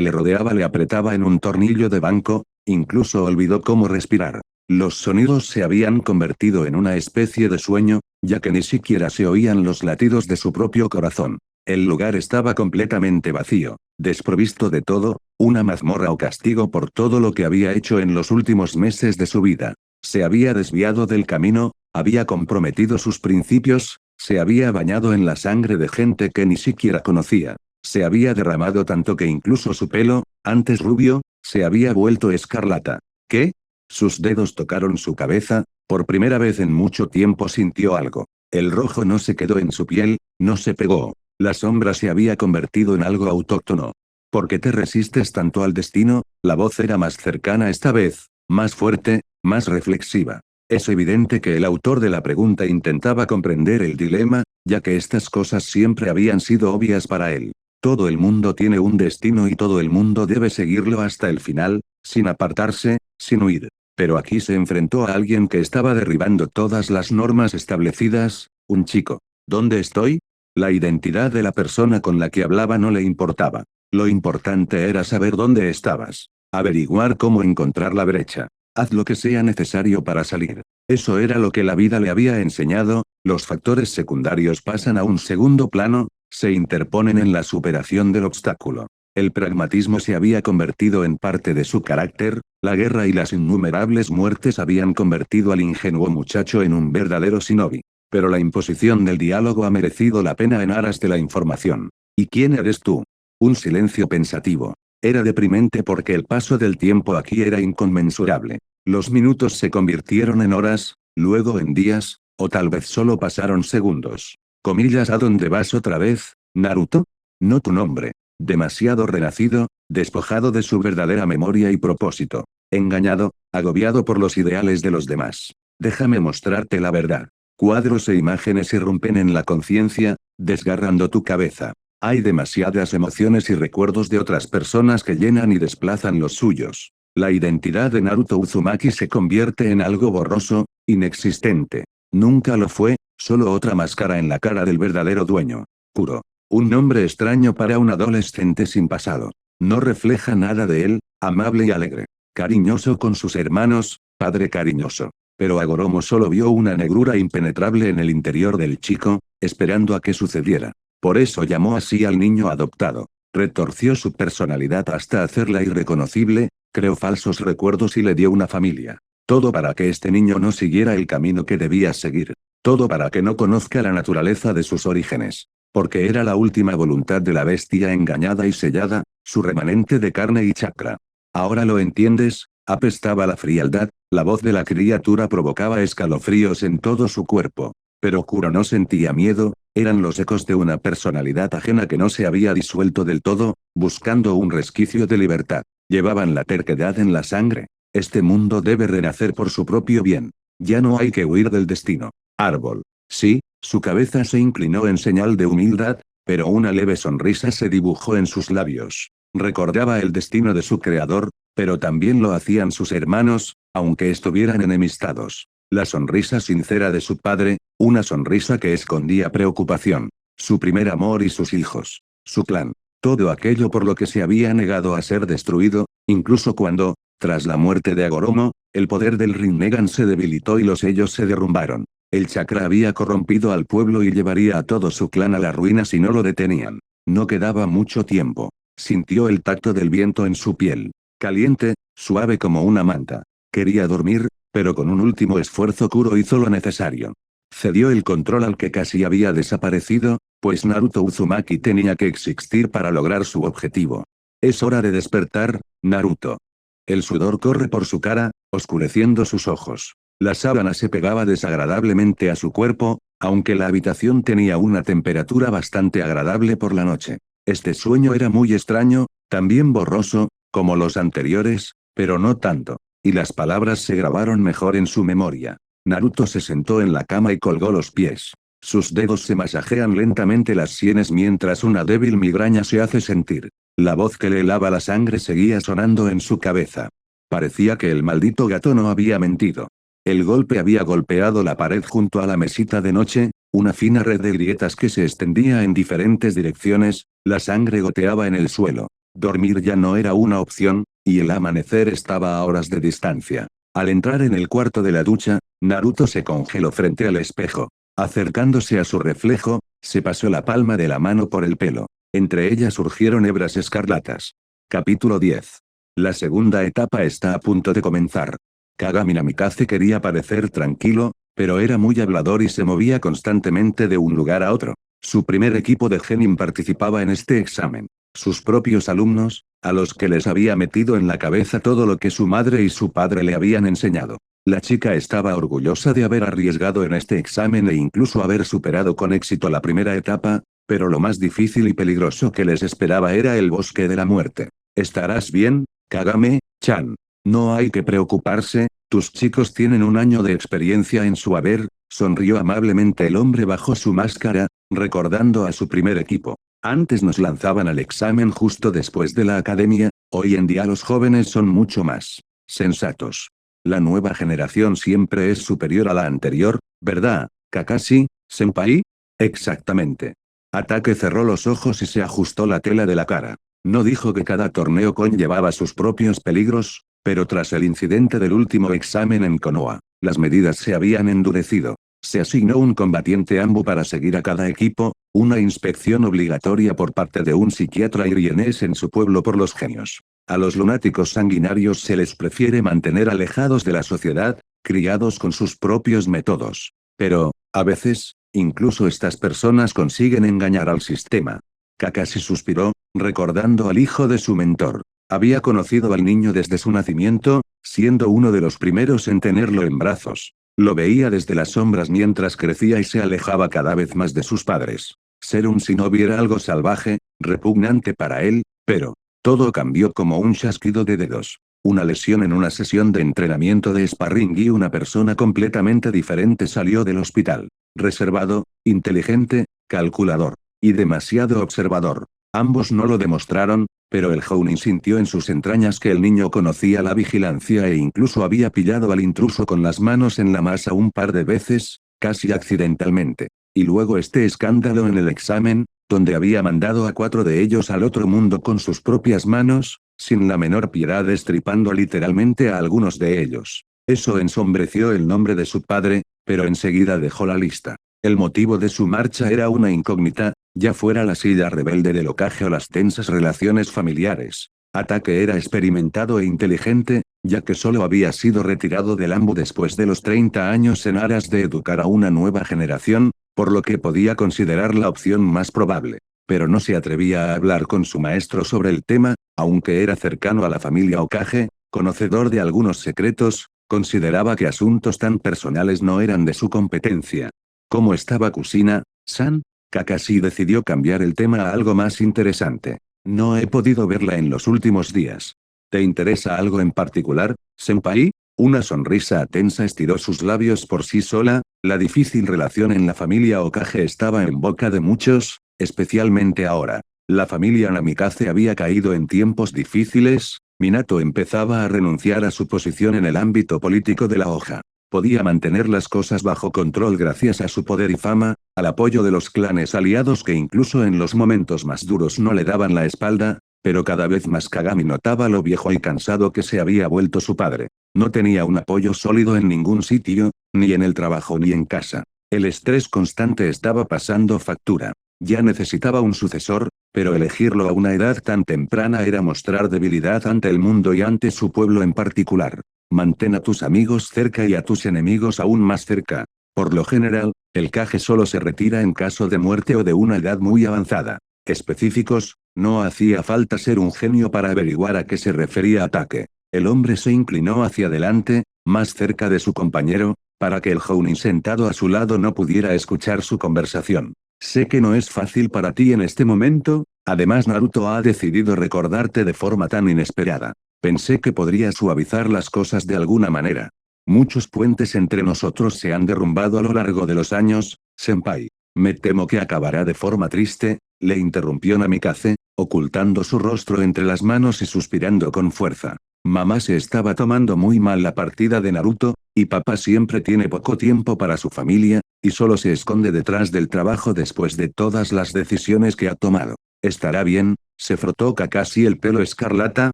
le rodeaba le apretaba en un tornillo de banco, incluso olvidó cómo respirar. Los sonidos se habían convertido en una especie de sueño, ya que ni siquiera se oían los latidos de su propio corazón. El lugar estaba completamente vacío, desprovisto de todo, una mazmorra o castigo por todo lo que había hecho en los últimos meses de su vida. Se había desviado del camino, había comprometido sus principios, se había bañado en la sangre de gente que ni siquiera conocía. Se había derramado tanto que incluso su pelo, antes rubio, se había vuelto escarlata. ¿Qué? Sus dedos tocaron su cabeza, por primera vez en mucho tiempo sintió algo. El rojo no se quedó en su piel, no se pegó. La sombra se había convertido en algo autóctono. ¿Por qué te resistes tanto al destino? La voz era más cercana esta vez, más fuerte, más reflexiva. Es evidente que el autor de la pregunta intentaba comprender el dilema, ya que estas cosas siempre habían sido obvias para él. Todo el mundo tiene un destino y todo el mundo debe seguirlo hasta el final, sin apartarse, sin huir. Pero aquí se enfrentó a alguien que estaba derribando todas las normas establecidas, un chico. ¿Dónde estoy? La identidad de la persona con la que hablaba no le importaba. Lo importante era saber dónde estabas. Averiguar cómo encontrar la brecha. Haz lo que sea necesario para salir. Eso era lo que la vida le había enseñado, los factores secundarios pasan a un segundo plano, se interponen en la superación del obstáculo. El pragmatismo se había convertido en parte de su carácter, la guerra y las innumerables muertes habían convertido al ingenuo muchacho en un verdadero shinobi. Pero la imposición del diálogo ha merecido la pena en aras de la información. ¿Y quién eres tú? Un silencio pensativo. Era deprimente porque el paso del tiempo aquí era inconmensurable. Los minutos se convirtieron en horas, luego en días, o tal vez solo pasaron segundos. Comillas, ¿a dónde vas otra vez, Naruto? No tu nombre. Demasiado renacido, despojado de su verdadera memoria y propósito. Engañado, agobiado por los ideales de los demás. Déjame mostrarte la verdad. Cuadros e imágenes irrumpen en la conciencia, desgarrando tu cabeza. Hay demasiadas emociones y recuerdos de otras personas que llenan y desplazan los suyos. La identidad de Naruto Uzumaki se convierte en algo borroso, inexistente. Nunca lo fue, solo otra máscara en la cara del verdadero dueño. Kuro. Un nombre extraño para un adolescente sin pasado. No refleja nada de él, amable y alegre. Cariñoso con sus hermanos, padre cariñoso. Pero Agoromo solo vio una negrura impenetrable en el interior del chico, esperando a que sucediera. Por eso llamó así al niño adoptado. Retorció su personalidad hasta hacerla irreconocible, creó falsos recuerdos y le dio una familia. Todo para que este niño no siguiera el camino que debía seguir. Todo para que no conozca la naturaleza de sus orígenes. Porque era la última voluntad de la bestia engañada y sellada, su remanente de carne y chakra. ¿Ahora lo entiendes? Apestaba la frialdad, la voz de la criatura provocaba escalofríos en todo su cuerpo. Pero Kuro no sentía miedo, eran los ecos de una personalidad ajena que no se había disuelto del todo, buscando un resquicio de libertad. Llevaban la terquedad en la sangre. Este mundo debe renacer por su propio bien. Ya no hay que huir del destino. Árbol. Sí, su cabeza se inclinó en señal de humildad, pero una leve sonrisa se dibujó en sus labios. Recordaba el destino de su creador, pero también lo hacían sus hermanos, aunque estuvieran enemistados. La sonrisa sincera de su padre, una sonrisa que escondía preocupación. Su primer amor y sus hijos. Su clan. Todo aquello por lo que se había negado a ser destruido, incluso cuando, tras la muerte de Agoromo, el poder del Rinnegan se debilitó y los sellos se derrumbaron. El chakra había corrompido al pueblo y llevaría a todo su clan a la ruina si no lo detenían. No quedaba mucho tiempo. Sintió el tacto del viento en su piel. Caliente, suave como una manta. Quería dormir, pero con un último esfuerzo Kuro hizo lo necesario. Cedió el control al que casi había desaparecido, pues Naruto Uzumaki tenía que existir para lograr su objetivo. Es hora de despertar, Naruto. El sudor corre por su cara, oscureciendo sus ojos. La sábana se pegaba desagradablemente a su cuerpo, aunque la habitación tenía una temperatura bastante agradable por la noche. Este sueño era muy extraño, también borroso, como los anteriores, pero no tanto. Y las palabras se grabaron mejor en su memoria. Naruto se sentó en la cama y colgó los pies. Sus dedos se masajean lentamente las sienes mientras una débil migraña se hace sentir. La voz que le helaba la sangre seguía sonando en su cabeza. Parecía que el maldito gato no había mentido. El golpe había golpeado la pared junto a la mesita de noche, una fina red de grietas que se extendía en diferentes direcciones, la sangre goteaba en el suelo. Dormir ya no era una opción, y el amanecer estaba a horas de distancia. Al entrar en el cuarto de la ducha, Naruto se congeló frente al espejo. Acercándose a su reflejo, se pasó la palma de la mano por el pelo. Entre ellas surgieron hebras escarlatas. Capítulo 10. La segunda etapa está a punto de comenzar. Kagami Namikaze quería parecer tranquilo, pero era muy hablador y se movía constantemente de un lugar a otro. Su primer equipo de Genin participaba en este examen. Sus propios alumnos, a los que les había metido en la cabeza todo lo que su madre y su padre le habían enseñado. La chica estaba orgullosa de haber arriesgado en este examen e incluso haber superado con éxito la primera etapa, pero lo más difícil y peligroso que les esperaba era el bosque de la muerte. ¿Estarás bien, Kagame-chan? No hay que preocuparse, tus chicos tienen un año de experiencia en su haber, sonrió amablemente el hombre bajo su máscara, recordando a su primer equipo. Antes nos lanzaban al examen justo después de la academia, hoy en día los jóvenes son mucho más sensatos. La nueva generación siempre es superior a la anterior, ¿verdad, Kakashi, senpai? Exactamente. Ataque cerró los ojos y se ajustó la tela de la cara. No dijo que cada torneo conllevaba sus propios peligros, pero tras el incidente del último examen en Konoha, las medidas se habían endurecido. Se asignó un combatiente AMBU para seguir a cada equipo, una inspección obligatoria por parte de un psiquiatra irienés en su pueblo por los genios. A los lunáticos sanguinarios se les prefiere mantener alejados de la sociedad, criados con sus propios métodos. Pero, a veces, incluso estas personas consiguen engañar al sistema. Kakashi suspiró, recordando al hijo de su mentor. Había conocido al niño desde su nacimiento, siendo uno de los primeros en tenerlo en brazos. Lo veía desde las sombras mientras crecía y se alejaba cada vez más de sus padres. Ser un shinobi era algo salvaje, repugnante para él, pero todo cambió como un chasquido de dedos. Una lesión en una sesión de entrenamiento de sparring y una persona completamente diferente salió del hospital. Reservado, inteligente, calculador. Y demasiado observador. Ambos no lo demostraron, pero el Jounin sintió en sus entrañas que el niño conocía la vigilancia e incluso había pillado al intruso con las manos en la masa un par de veces, casi accidentalmente. Y luego este escándalo en el examen, donde había mandado a 4 de ellos al otro mundo con sus propias manos, sin la menor piedad destripando literalmente a algunos de ellos. Eso ensombreció el nombre de su padre, pero enseguida dejó la lista. El motivo de su marcha era una incógnita, ya fuera la silla rebelde del Hokage o las tensas relaciones familiares. Ataque era experimentado e inteligente, ya que solo había sido retirado del AMBU después de los 30 años en aras de educar a una nueva generación, por lo que podía considerar la opción más probable. Pero no se atrevía a hablar con su maestro sobre el tema, aunque era cercano a la familia Hokage, conocedor de algunos secretos, consideraba que asuntos tan personales no eran de su competencia. ¿Cómo estaba Kusina-san? Kakashi decidió cambiar el tema a algo más interesante. No he podido verla en los últimos días. ¿Te interesa algo en particular, senpai? Una sonrisa tensa estiró sus labios por sí sola, la difícil relación en la familia Hokage estaba en boca de muchos, especialmente ahora. La familia Namikaze había caído en tiempos difíciles, Minato empezaba a renunciar a su posición en el ámbito político de la hoja. Podía mantener las cosas bajo control gracias a su poder y fama, al apoyo de los clanes aliados que incluso en los momentos más duros no le daban la espalda, pero cada vez más Kagami notaba lo viejo y cansado que se había vuelto su padre. No tenía un apoyo sólido en ningún sitio, ni en el trabajo ni en casa. El estrés constante estaba pasando factura. Ya necesitaba un sucesor, pero elegirlo a una edad tan temprana era mostrar debilidad ante el mundo y ante su pueblo en particular. Mantén a tus amigos cerca y a tus enemigos aún más cerca. Por lo general, el Kage solo se retira en caso de muerte o de una edad muy avanzada. Específicos, no hacía falta ser un genio para averiguar a qué se refería Ataque. El hombre se inclinó hacia adelante, más cerca de su compañero, para que el Jounin sentado a su lado no pudiera escuchar su conversación. Sé que no es fácil para ti en este momento, además Naruto ha decidido recordarte de forma tan inesperada. Pensé que podría suavizar las cosas de alguna manera. Muchos puentes entre nosotros se han derrumbado a lo largo de los años, senpai. Me temo que acabará de forma triste, le interrumpió Namikaze, ocultando su rostro entre las manos y suspirando con fuerza. Mamá se estaba tomando muy mal la partida de Naruto, y papá siempre tiene poco tiempo para su familia, y solo se esconde detrás del trabajo después de todas las decisiones que ha tomado. ¿Estará bien? Se frotó Kakashi el pelo escarlata,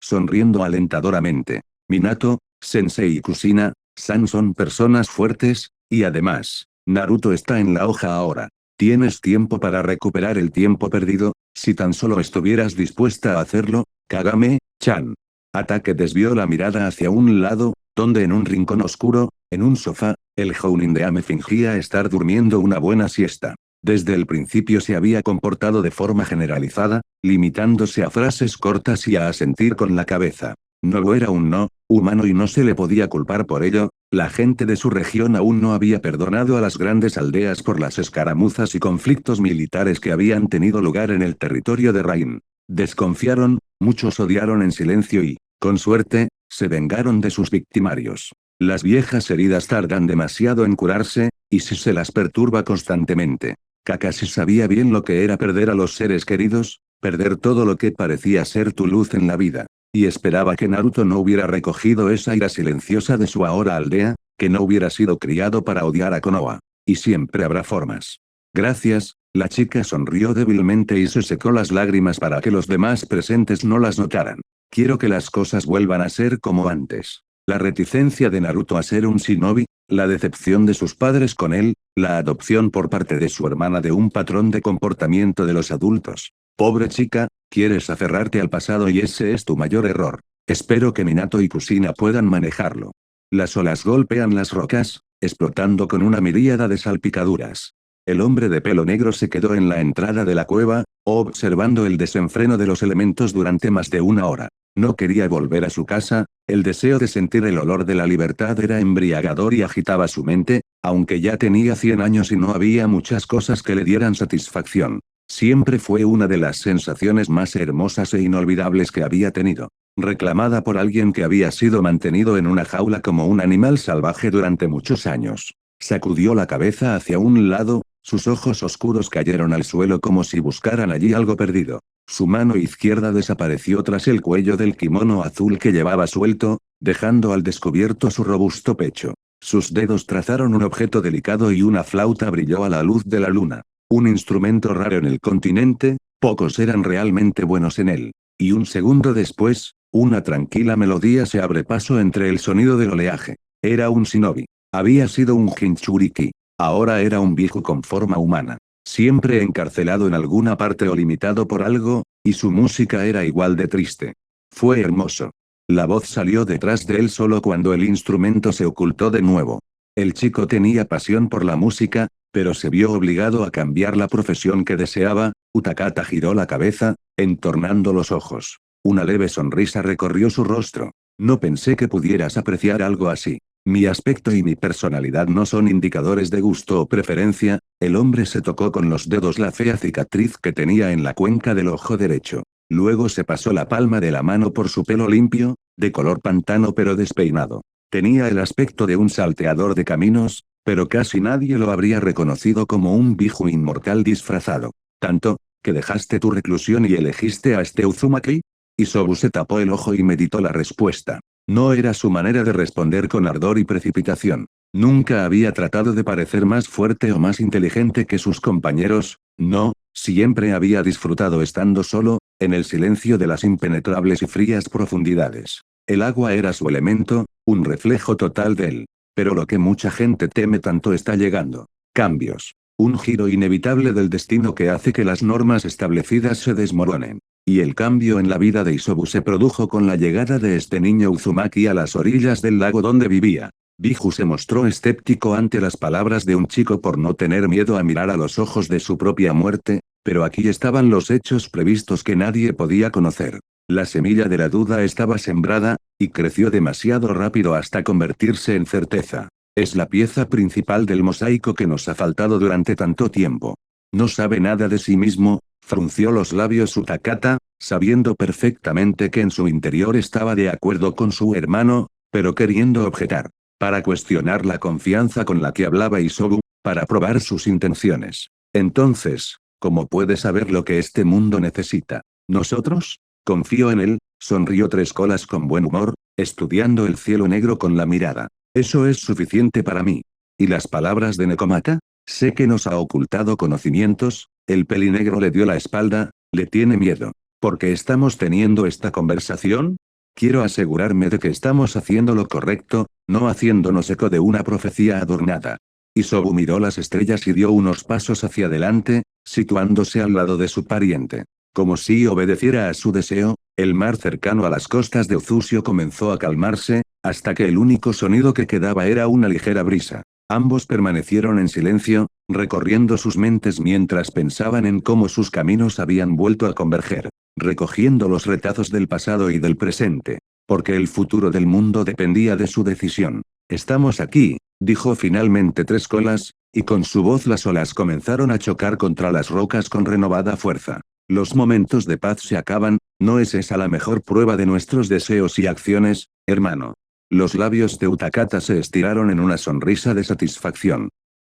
sonriendo alentadoramente. Minato, Sensei y Kushina-san son personas fuertes, y además, Naruto está en la hoja ahora. Tienes tiempo para recuperar el tiempo perdido, si tan solo estuvieras dispuesta a hacerlo, Kagame-chan. Ataque desvió la mirada hacia un lado, donde en un rincón oscuro, en un sofá, el Jounin de Ame fingía estar durmiendo una buena siesta. Desde el principio se había comportado de forma generalizada, limitándose a frases cortas y a asentir con la cabeza. No era un no humano y no se le podía culpar por ello, la gente de su región aún no había perdonado a las grandes aldeas por las escaramuzas y conflictos militares que habían tenido lugar en el territorio de Rain. Desconfiaron, muchos odiaron en silencio y, con suerte, se vengaron de sus victimarios. Las viejas heridas tardan demasiado en curarse, y si se las perturba constantemente. Kakashi sabía bien lo que era perder a los seres queridos, perder todo lo que parecía ser tu luz en la vida. Y esperaba que Naruto no hubiera recogido esa ira silenciosa de su ahora aldea, que no hubiera sido criado para odiar a Konoha. Y siempre habrá formas. Gracias, la chica sonrió débilmente y se secó las lágrimas para que los demás presentes no las notaran. Quiero que las cosas vuelvan a ser como antes. La reticencia de Naruto a ser un shinobi, la decepción de sus padres con él, la adopción por parte de su hermana de un patrón de comportamiento de los adultos. Pobre chica, quieres aferrarte al pasado y ese es tu mayor error. Espero que Minato y Kushina puedan manejarlo. Las olas golpean las rocas, explotando con una miríada de salpicaduras. El hombre de pelo negro se quedó en la entrada de la cueva, observando el desenfreno de los elementos durante más de una hora. No quería volver a su casa, el deseo de sentir el olor de la libertad era embriagador y agitaba su mente, aunque ya tenía 100 años y no había muchas cosas que le dieran satisfacción. Siempre fue una de las sensaciones más hermosas e inolvidables que había tenido. Reclamada por alguien que había sido mantenido en una jaula como un animal salvaje durante muchos años. Sacudió la cabeza hacia un lado, sus ojos oscuros cayeron al suelo como si buscaran allí algo perdido. Su mano izquierda desapareció tras el cuello del kimono azul que llevaba suelto, dejando al descubierto su robusto pecho. Sus dedos trazaron un objeto delicado y una flauta brilló a la luz de la luna. Un instrumento raro en el continente, pocos eran realmente buenos en él. Y un segundo después, una tranquila melodía se abre paso entre el sonido del oleaje. Era un shinobi. Había sido un Jinchuriki. Ahora era un viejo con forma humana. Siempre encarcelado en alguna parte o limitado por algo, y su música era igual de triste. Fue hermoso. La voz salió detrás de él solo cuando el instrumento se ocultó de nuevo. El chico tenía pasión por la música, pero se vio obligado a cambiar la profesión que deseaba. Utakata giró la cabeza, entornando los ojos. Una leve sonrisa recorrió su rostro. No pensé que pudieras apreciar algo así. Mi aspecto y mi personalidad no son indicadores de gusto o preferencia. El hombre se tocó con los dedos la fea cicatriz que tenía en la cuenca del ojo derecho. Luego se pasó la palma de la mano por su pelo limpio, de color pantano pero despeinado. Tenía el aspecto de un salteador de caminos, pero casi nadie lo habría reconocido como un Biju inmortal disfrazado. Tanto, que dejaste tu reclusión y elegiste a este Uzumaki. Isobu se tapó el ojo y meditó la respuesta. No era su manera de responder con ardor y precipitación. Nunca había tratado de parecer más fuerte o más inteligente que sus compañeros, no, siempre había disfrutado estando solo, en el silencio de las impenetrables y frías profundidades. El agua era su elemento, un reflejo total de él. Pero lo que mucha gente teme tanto está llegando. Cambios. Un giro inevitable del destino que hace que las normas establecidas se desmoronen. Y el cambio en la vida de Isobu se produjo con la llegada de este niño Uzumaki a las orillas del lago donde vivía. Biju se mostró escéptico ante las palabras de un chico por no tener miedo a mirar a los ojos de su propia muerte, pero aquí estaban los hechos previstos que nadie podía conocer. La semilla de la duda estaba sembrada, y creció demasiado rápido hasta convertirse en certeza. Es la pieza principal del mosaico que nos ha faltado durante tanto tiempo. No sabe nada de sí mismo, frunció los labios Utakata, sabiendo perfectamente que en su interior estaba de acuerdo con su hermano, pero queriendo objetar. Para cuestionar la confianza con la que hablaba Isobu, para probar sus intenciones. Entonces, ¿cómo puede saber lo que este mundo necesita? ¿Nosotros? Confío en él, sonrió Tres Colas con buen humor, estudiando el cielo negro con la mirada. Eso es suficiente para mí. ¿Y las palabras de Nekomata? Sé que nos ha ocultado conocimientos, el pelinegro le dio la espalda, le tiene miedo. ¿Por qué estamos teniendo esta conversación? Quiero asegurarme de que estamos haciendo lo correcto, no haciéndonos eco de una profecía adornada. Isobu miró las estrellas y dio unos pasos hacia adelante, situándose al lado de su pariente. Como si obedeciera a su deseo, el mar cercano a las costas de Uzusio comenzó a calmarse, hasta que el único sonido que quedaba era una ligera brisa. Ambos permanecieron en silencio, recorriendo sus mentes mientras pensaban en cómo sus caminos habían vuelto a converger, recogiendo los retazos del pasado y del presente, porque el futuro del mundo dependía de su decisión. Estamos aquí, dijo finalmente Tres Colas, y con su voz las olas comenzaron a chocar contra las rocas con renovada fuerza. Los momentos de paz se acaban, ¿no es esa la mejor prueba de nuestros deseos y acciones, hermano? Los labios de Utakata se estiraron en una sonrisa de satisfacción.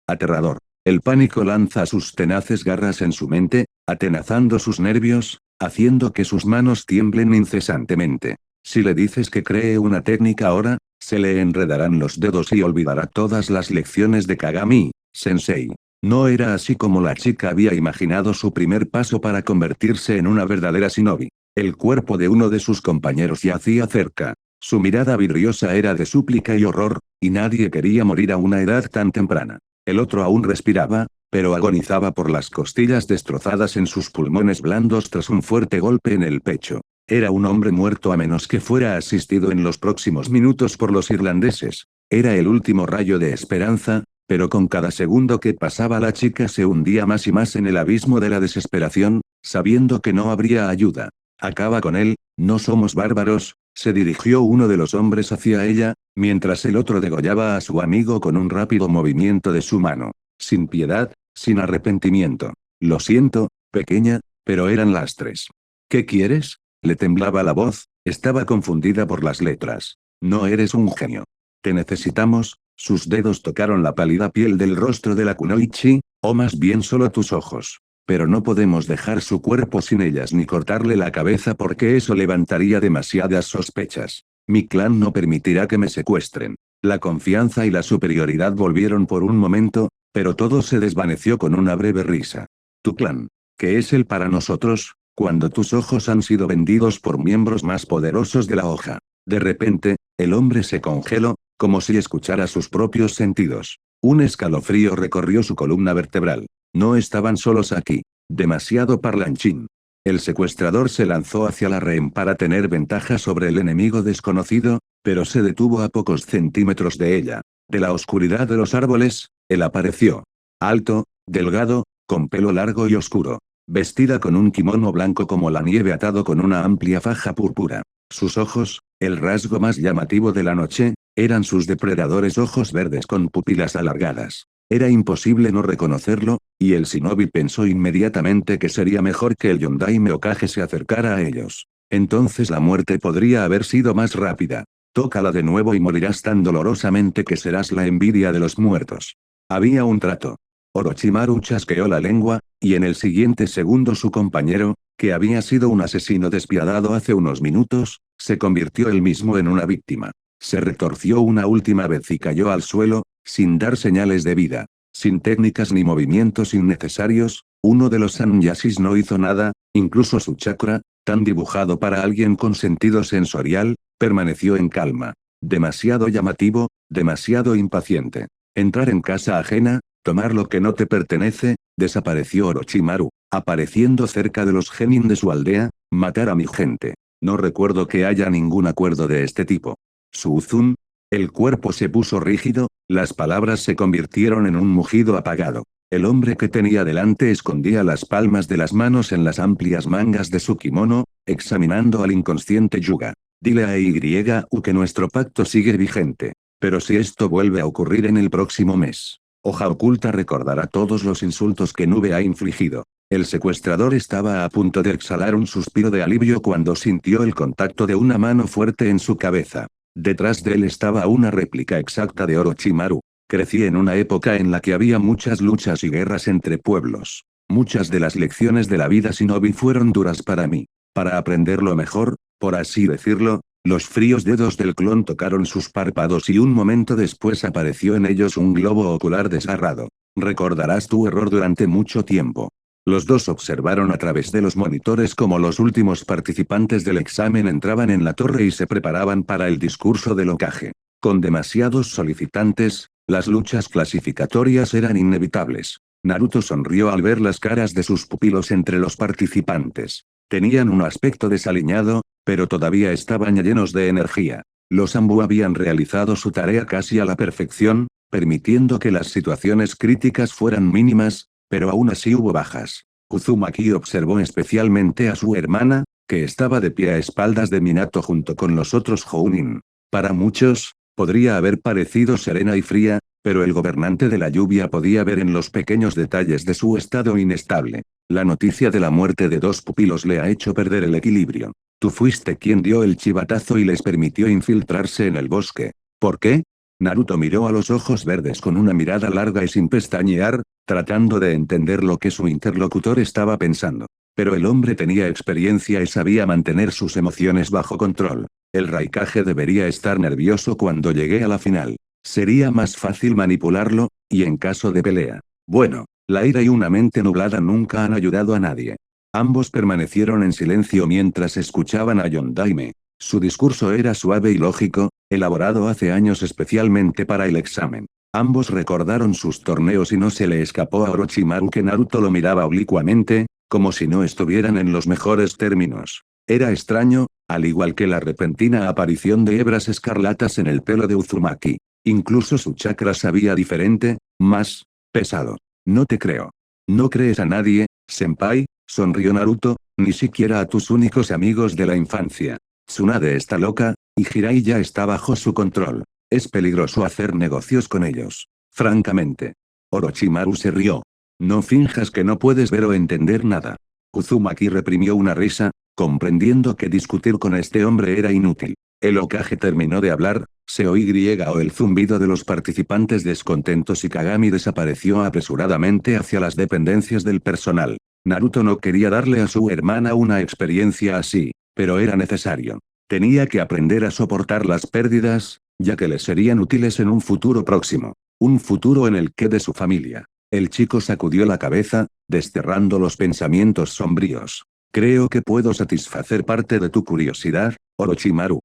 Aterrador. El pánico lanza sus tenaces garras en su mente, atenazando sus nervios, haciendo que sus manos tiemblen incesantemente. Si le dices que cree una técnica ahora, se le enredarán los dedos y olvidará todas las lecciones de Kagami, sensei. No era así como la chica había imaginado su primer paso para convertirse en una verdadera shinobi. El cuerpo de uno de sus compañeros yacía cerca. Su mirada vidriosa era de súplica y horror, y nadie quería morir a una edad tan temprana. El otro aún respiraba, pero agonizaba por las costillas destrozadas en sus pulmones blandos tras un fuerte golpe en el pecho. Era un hombre muerto a menos que fuera asistido en los próximos minutos por los irlandeses. Era el último rayo de esperanza, pero con cada segundo que pasaba la chica se hundía más y más en el abismo de la desesperación, sabiendo que no habría ayuda. Acaba con él, no somos bárbaros, se dirigió uno de los hombres hacia ella, mientras el otro degollaba a su amigo con un rápido movimiento de su mano. Sin piedad, sin arrepentimiento. Lo siento, pequeña, pero eran lastres. ¿Qué quieres? Le temblaba la voz, estaba confundida por las letras. No eres un genio. Te necesitamos. Sus dedos tocaron la pálida piel del rostro de la kunoichi, o más bien solo tus ojos. Pero no podemos dejar su cuerpo sin ellas ni cortarle la cabeza porque eso levantaría demasiadas sospechas. Mi clan no permitirá que me secuestren. La confianza y la superioridad volvieron por un momento, pero todo se desvaneció con una breve risa. Tu clan. ¿Qué es él para nosotros, cuando tus ojos han sido vendidos por miembros más poderosos de la hoja? De repente, el hombre se congeló, como si escuchara sus propios sentidos. Un escalofrío recorrió su columna vertebral. No estaban solos aquí. Demasiado parlanchín. El secuestrador se lanzó hacia la rehén para tener ventaja sobre el enemigo desconocido, pero se detuvo a pocos centímetros de ella. De la oscuridad de los árboles, él apareció. Alto, delgado, con pelo largo y oscuro. Vestida con un kimono blanco como la nieve atado con una amplia faja púrpura. Sus ojos, el rasgo más llamativo de la noche, eran sus depredadores ojos verdes con pupilas alargadas. Era imposible no reconocerlo, y el shinobi pensó inmediatamente que sería mejor que el Yondaime Okage se acercara a ellos. Entonces la muerte podría haber sido más rápida. Tócala de nuevo y morirás tan dolorosamente que serás la envidia de los muertos. Había un trato. Orochimaru chasqueó la lengua, y en el siguiente segundo su compañero, que había sido un asesino despiadado hace unos minutos, se convirtió él mismo en una víctima. Se retorció una última vez y cayó al suelo, sin dar señales de vida. Sin técnicas ni movimientos innecesarios, uno de los Sanyasis no hizo nada, incluso su chakra, tan dibujado para alguien con sentido sensorial, permaneció en calma. Demasiado llamativo, demasiado impaciente. Entrar en casa ajena, Tomar lo que no te pertenece, desapareció Orochimaru, apareciendo cerca de los genin de su aldea, matar a mi gente. No recuerdo que haya ningún acuerdo de este tipo. Suzun. El cuerpo se puso rígido, las palabras se convirtieron en un mugido apagado. El hombre que tenía delante escondía las palmas de las manos en las amplias mangas de su kimono, examinando al inconsciente Yuga. Dile a YU que nuestro pacto sigue vigente. Pero si esto vuelve a ocurrir en el próximo mes, Hoja Oculta recordará todos los insultos que Nube ha infligido. El secuestrador estaba a punto de exhalar un suspiro de alivio cuando sintió el contacto de una mano fuerte en su cabeza. Detrás de él estaba una réplica exacta de Orochimaru. Crecí en una época en la que había muchas luchas y guerras entre pueblos. Muchas de las lecciones de la vida shinobi fueron duras para mí. Para aprenderlo mejor, por así decirlo, los fríos dedos del clon tocaron sus párpados y un momento después apareció en ellos un globo ocular desgarrado. Recordarás tu error durante mucho tiempo. Los dos observaron a través de los monitores como los últimos participantes del examen entraban en la torre y se preparaban para el discurso del Hokage. Con demasiados solicitantes, las luchas clasificatorias eran inevitables. Naruto sonrió al ver las caras de sus pupilos entre los participantes. Tenían un aspecto desaliñado, pero todavía estaban llenos de energía. Los Anbu habían realizado su tarea casi a la perfección, permitiendo que las situaciones críticas fueran mínimas, pero aún así hubo bajas. Uzumaki observó especialmente a su hermana, que estaba de pie a espaldas de Minato junto con los otros Jounin. Para muchos, podría haber parecido serena y fría, pero el gobernante de la lluvia podía ver en los pequeños detalles de su estado inestable. La noticia de la muerte de dos pupilos le ha hecho perder el equilibrio. Tú fuiste quien dio el chivatazo y les permitió infiltrarse en el bosque. ¿Por qué? Naruto miró a los ojos verdes con una mirada larga y sin pestañear, tratando de entender lo que su interlocutor estaba pensando. Pero el hombre tenía experiencia y sabía mantener sus emociones bajo control. El Raikage debería estar nervioso cuando llegué a la final. Sería más fácil manipularlo, y en caso de pelea. Bueno, la ira y una mente nublada nunca han ayudado a nadie. Ambos permanecieron en silencio mientras escuchaban a Yondaime. Su discurso era suave y lógico, elaborado hace años especialmente para el examen. Ambos recordaron sus torneos y no se le escapó a Orochimaru que Naruto lo miraba oblicuamente, como si no estuvieran en los mejores términos. Era extraño, al igual que la repentina aparición de hebras escarlatas en el pelo de Uzumaki. Incluso su chakra sabía diferente, más pesado. No te creo. No crees a nadie, senpai, sonrió Naruto, ni siquiera a tus únicos amigos de la infancia. Tsunade está loca, y Jiraiya está bajo su control. Es peligroso hacer negocios con ellos. Francamente. Orochimaru se rió. No finjas que no puedes ver o entender nada. Uzumaki reprimió una risa, comprendiendo que discutir con este hombre era inútil. El Hokage terminó de hablar, se oyó el zumbido de los participantes descontentos y Kagami desapareció apresuradamente hacia las dependencias del personal. Naruto no quería darle a su hermana una experiencia así, pero era necesario. Tenía que aprender a soportar las pérdidas, ya que le serían útiles en un futuro próximo. Un futuro en el que de su familia. El chico sacudió la cabeza, desterrando los pensamientos sombríos. Creo que puedo satisfacer parte de tu curiosidad, Orochimaru.